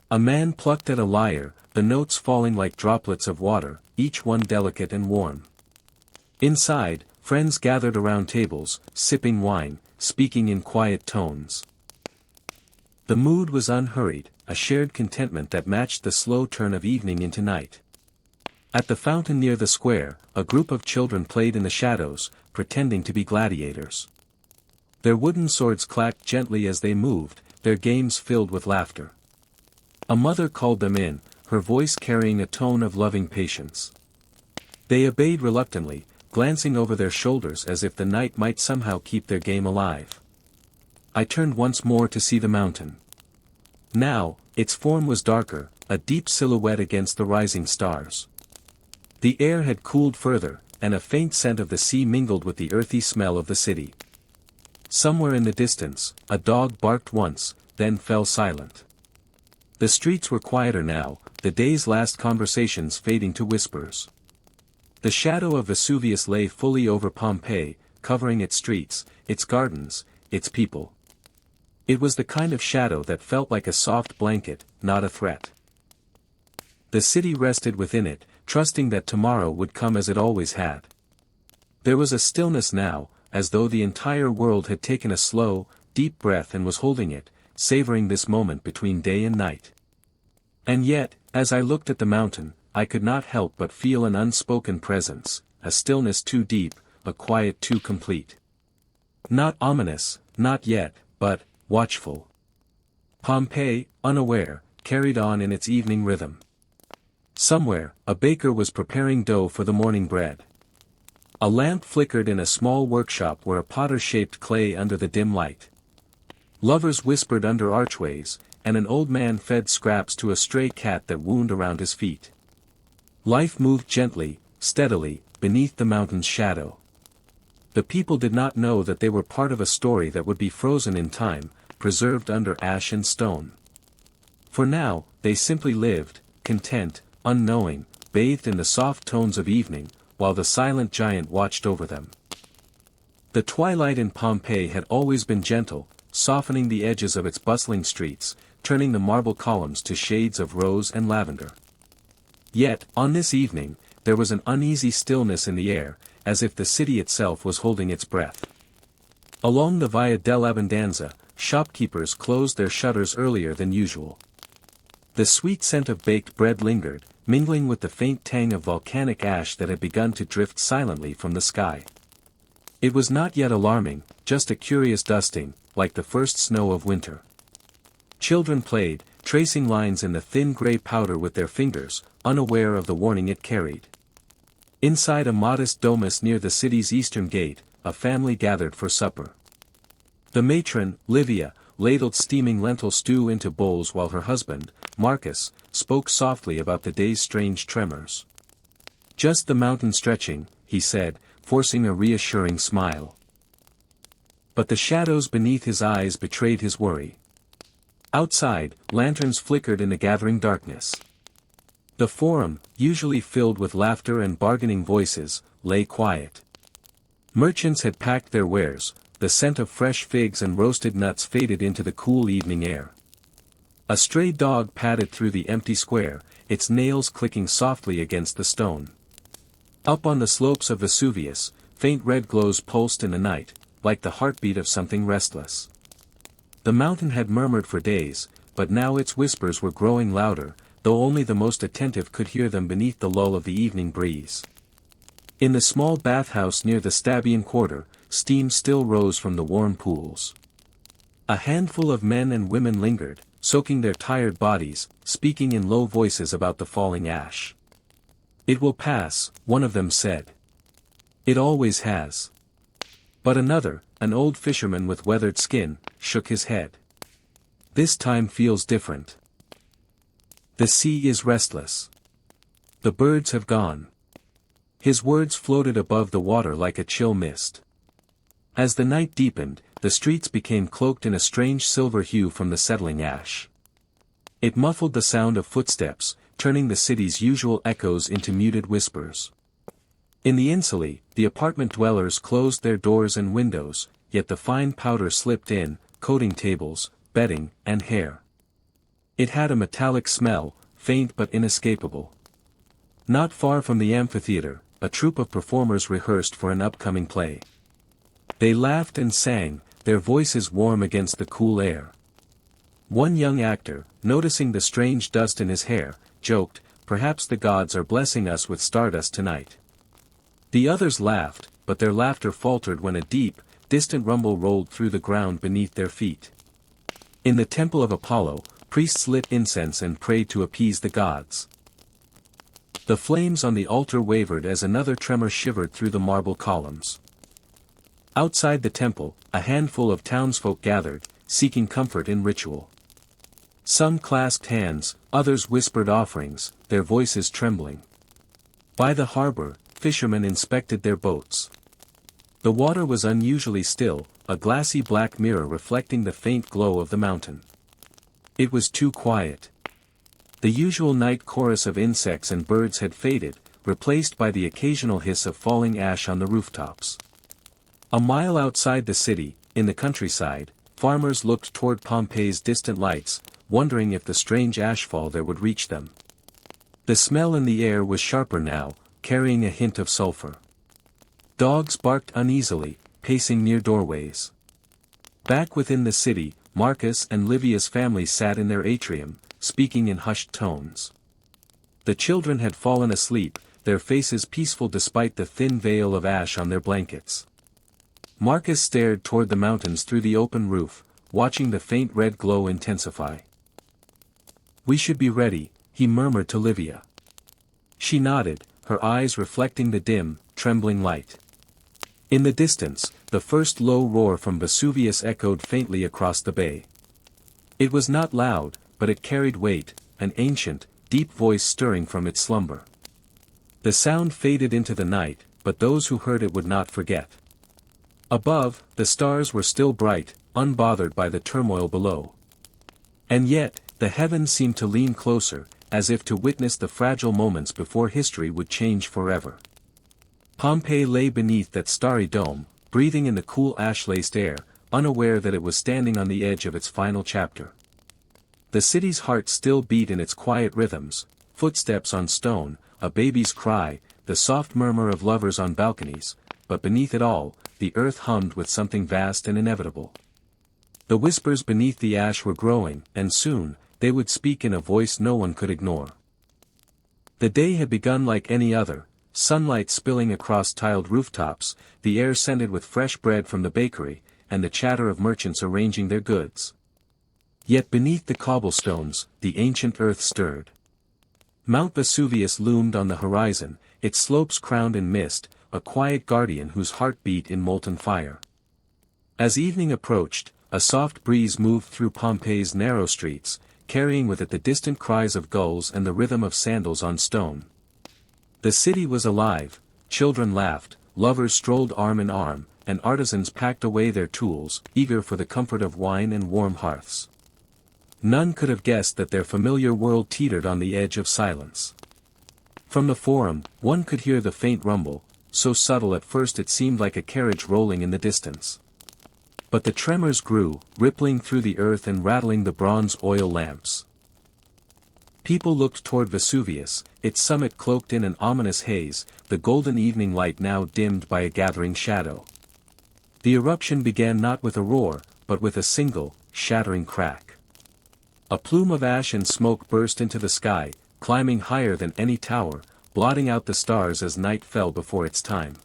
A man plucked at a lyre, the notes falling like droplets of water, each one delicate and warm. Inside, friends gathered around tables, sipping wine, speaking in quiet tones. The mood was unhurried, a shared contentment that matched the slow turn of evening into night. At the fountain near the square, a group of children played in the shadows, pretending to be gladiators. Their wooden swords clacked gently as they moved, their games filled with laughter. A mother called them in, her voice carrying a tone of loving patience. They obeyed reluctantly, glancing over their shoulders as if the night might somehow keep their game alive. I turned once more to see the mountain. Now, its form was darker, a deep silhouette against the rising stars. The air had cooled further, and a faint scent of the sea mingled with the earthy smell of the city. Somewhere in the distance, a dog barked once, then fell silent. The streets were quieter now, the day's last conversations fading to whispers. The shadow of Vesuvius lay fully over Pompeii, covering its streets, its gardens, its people. It was the kind of shadow that felt like a soft blanket, not a threat. The city rested within it, trusting that tomorrow would come as it always had. There was a stillness now, as though the entire world had taken a slow, deep breath and was holding it, savoring this moment between day and night. And yet, as I looked at the mountain, I could not help but feel an unspoken presence, a stillness too deep, a quiet too complete. Not ominous, not yet, but watchful. Pompeii, unaware, carried on in its evening rhythm. Somewhere, a baker was preparing dough for the morning bread. A lamp flickered in a small workshop where a potter shaped clay under the dim light. Lovers whispered under archways, and an old man fed scraps to a stray cat that wound around his feet. Life moved gently, steadily, beneath the mountain's shadow. The people did not know that they were part of a story that would be frozen in time, preserved under ash and stone. For now, they simply lived, content, unknowing, bathed in the soft tones of evening, while the silent giant watched over them. The twilight in Pompeii had always been gentle, softening the edges of its bustling streets, turning the marble columns to shades of rose and lavender. Yet, on this evening, there was an uneasy stillness in the air, as if the city itself was holding its breath. Along the Via dell'Abbondanza, shopkeepers closed their shutters earlier than usual. The sweet scent of baked bread lingered, mingling with the faint tang of volcanic ash that had begun to drift silently from the sky. It was not yet alarming, just a curious dusting, like the first snow of winter. Children played, tracing lines in the thin gray powder with their fingers, unaware of the warning it carried. Inside a modest domus near the city's eastern gate, a family gathered for supper. The matron, Livia, ladled steaming lentil stew into bowls while her husband, Marcus, spoke softly about the day's strange tremors. "Just the mountain stretching," he said, forcing a reassuring smile. But the shadows beneath his eyes betrayed his worry. Outside, lanterns flickered in the gathering darkness. The forum, usually filled with laughter and bargaining voices, lay quiet. Merchants had packed their wares, the scent of fresh figs and roasted nuts faded into the cool evening air. A stray dog padded through the empty square, its nails clicking softly against the stone. Up on the slopes of Vesuvius, faint red glows pulsed in the night, like the heartbeat of something restless. The mountain had murmured for days, but now its whispers were growing louder, though only the most attentive could hear them beneath the lull of the evening breeze. In the small bathhouse near the Stabian quarter, steam still rose from the warm pools. A handful of men and women lingered, soaking their tired bodies, speaking in low voices about the falling ash. "It will pass," one of them said. "It always has." But another, an old fisherman with weathered skin, shook his head. "This time feels different. The sea is restless. The birds have gone." His words floated above the water like a chill mist. As the night deepened, the streets became cloaked in a strange silver hue from the settling ash. It muffled the sound of footsteps, turning the city's usual echoes into muted whispers. In the insulae, the apartment dwellers closed their doors and windows, yet the fine powder slipped in, coating tables, bedding, and hair. It had a metallic smell, faint but inescapable. Not far from the amphitheater, a troupe of performers rehearsed for an upcoming play. They laughed and sang, their voices warm against the cool air. One young actor, noticing the strange dust in his hair, joked, "Perhaps the gods are blessing us with stardust tonight." The others laughed, but their laughter faltered when a deep, distant rumble rolled through the ground beneath their feet. In the temple of Apollo, priests lit incense and prayed to appease the gods. The flames on the altar wavered as another tremor shivered through the marble columns. Outside the temple, a handful of townsfolk gathered, seeking comfort in ritual. Some clasped hands, others whispered offerings, their voices trembling. By the harbor, fishermen inspected their boats. The water was unusually still, a glassy black mirror reflecting the faint glow of the mountain. It was too quiet. The usual night chorus of insects and birds had faded, replaced by the occasional hiss of falling ash on the rooftops. A mile outside the city, in the countryside, farmers looked toward Pompeii's distant lights, wondering if the strange ashfall there would reach them. The smell in the air was sharper now, carrying a hint of sulfur. Dogs barked uneasily, pacing near doorways. Back within the city, Marcus and Livia's family sat in their atrium, speaking in hushed tones. The children had fallen asleep, their faces peaceful despite the thin veil of ash on their blankets. Marcus stared toward the mountains through the open roof, watching the faint red glow intensify. "We should be ready," he murmured to Livia. She nodded, her eyes reflecting the dim, trembling light. In the distance, the first low roar from Vesuvius echoed faintly across the bay. It was not loud, but it carried weight, an ancient, deep voice stirring from its slumber. The sound faded into the night, but those who heard it would not forget. Above, the stars were still bright, unbothered by the turmoil below. And yet, the heavens seemed to lean closer, as if to witness the fragile moments before history would change forever. Pompeii lay beneath that starry dome, breathing in the cool ash-laced air, unaware that it was standing on the edge of its final chapter. The city's heart still beat in its quiet rhythms, footsteps on stone, a baby's cry, the soft murmur of lovers on balconies, but beneath it all, the earth hummed with something vast and inevitable. The whispers beneath the ash were growing, and soon, they would speak in a voice no one could ignore. The day had begun like any other, sunlight spilling across tiled rooftops, the air scented with fresh bread from the bakery, and the chatter of merchants arranging their goods. Yet beneath the cobblestones, the ancient earth stirred. Mount Vesuvius loomed on the horizon, its slopes crowned in mist, a quiet guardian whose heart beat in molten fire. As evening approached, a soft breeze moved through Pompeii's narrow streets, carrying with it the distant cries of gulls and the rhythm of sandals on stone. The city was alive, children laughed, lovers strolled arm in arm, and artisans packed away their tools, eager for the comfort of wine and warm hearths. None could have guessed that their familiar world teetered on the edge of silence. From the forum, one could hear the faint rumble, so subtle at first it seemed like a carriage rolling in the distance. But the tremors grew, rippling through the earth and rattling the bronze oil lamps. People looked toward Vesuvius, its summit cloaked in an ominous haze, the golden evening light now dimmed by a gathering shadow. The eruption began not with a roar, but with a single, shattering crack. A plume of ash and smoke burst into the sky, climbing higher than any tower, blotting out the stars as night fell before its time.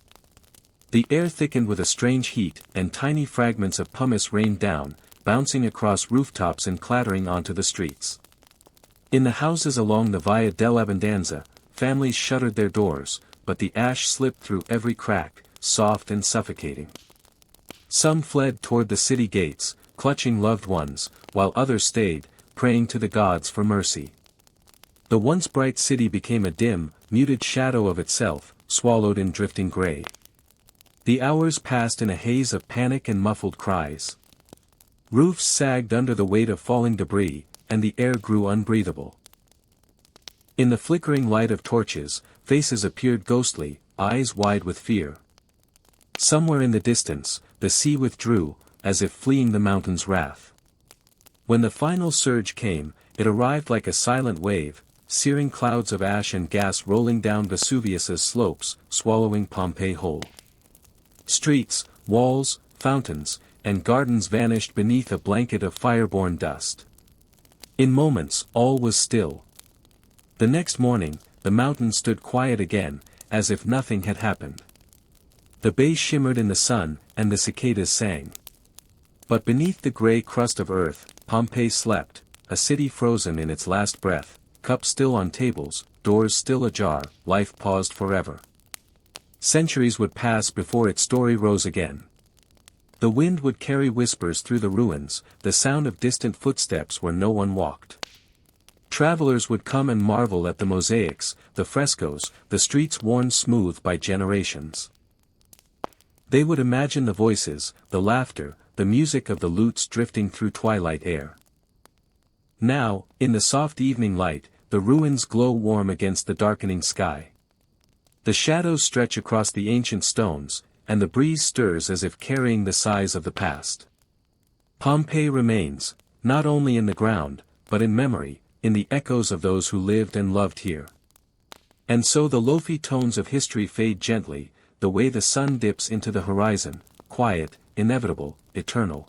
The air thickened with a strange heat, and tiny fragments of pumice rained down, bouncing across rooftops and clattering onto the streets. In the houses along the Via dell'Abbondanza, families shuttered their doors, but the ash slipped through every crack, soft and suffocating. Some fled toward the city gates, clutching loved ones, while others stayed, praying to the gods for mercy. The once bright city became a dim, muted shadow of itself, swallowed in drifting gray. The hours passed in a haze of panic and muffled cries. Roofs sagged under the weight of falling debris, and the air grew unbreathable. In the flickering light of torches, faces appeared ghostly, eyes wide with fear. Somewhere in the distance, the sea withdrew, as if fleeing the mountain's wrath. When the final surge came, it arrived like a silent wave, searing clouds of ash and gas rolling down Vesuvius's slopes, swallowing Pompeii whole. Streets, walls, fountains, and gardens vanished beneath a blanket of fire-borne dust. In moments, all was still. The next morning, the mountain stood quiet again, as if nothing had happened. The bay shimmered in the sun, and the cicadas sang. But beneath the gray crust of earth, Pompeii slept, a city frozen in its last breath, cups still on tables, doors still ajar, life paused forever. Centuries would pass before its story rose again. The wind would carry whispers through the ruins, the sound of distant footsteps where no one walked. Travelers would come and marvel at the mosaics, the frescoes, the streets worn smooth by generations. They would imagine the voices, the laughter, the music of the lutes drifting through twilight air. Now, in the soft evening light, the ruins glow warm against the darkening sky. The shadows stretch across the ancient stones, and the breeze stirs as if carrying the sighs of the past. Pompeii remains, not only in the ground, but in memory, in the echoes of those who lived and loved here. And so the Lofi tones of history fade gently, the way the sun dips into the horizon, quiet, inevitable, eternal.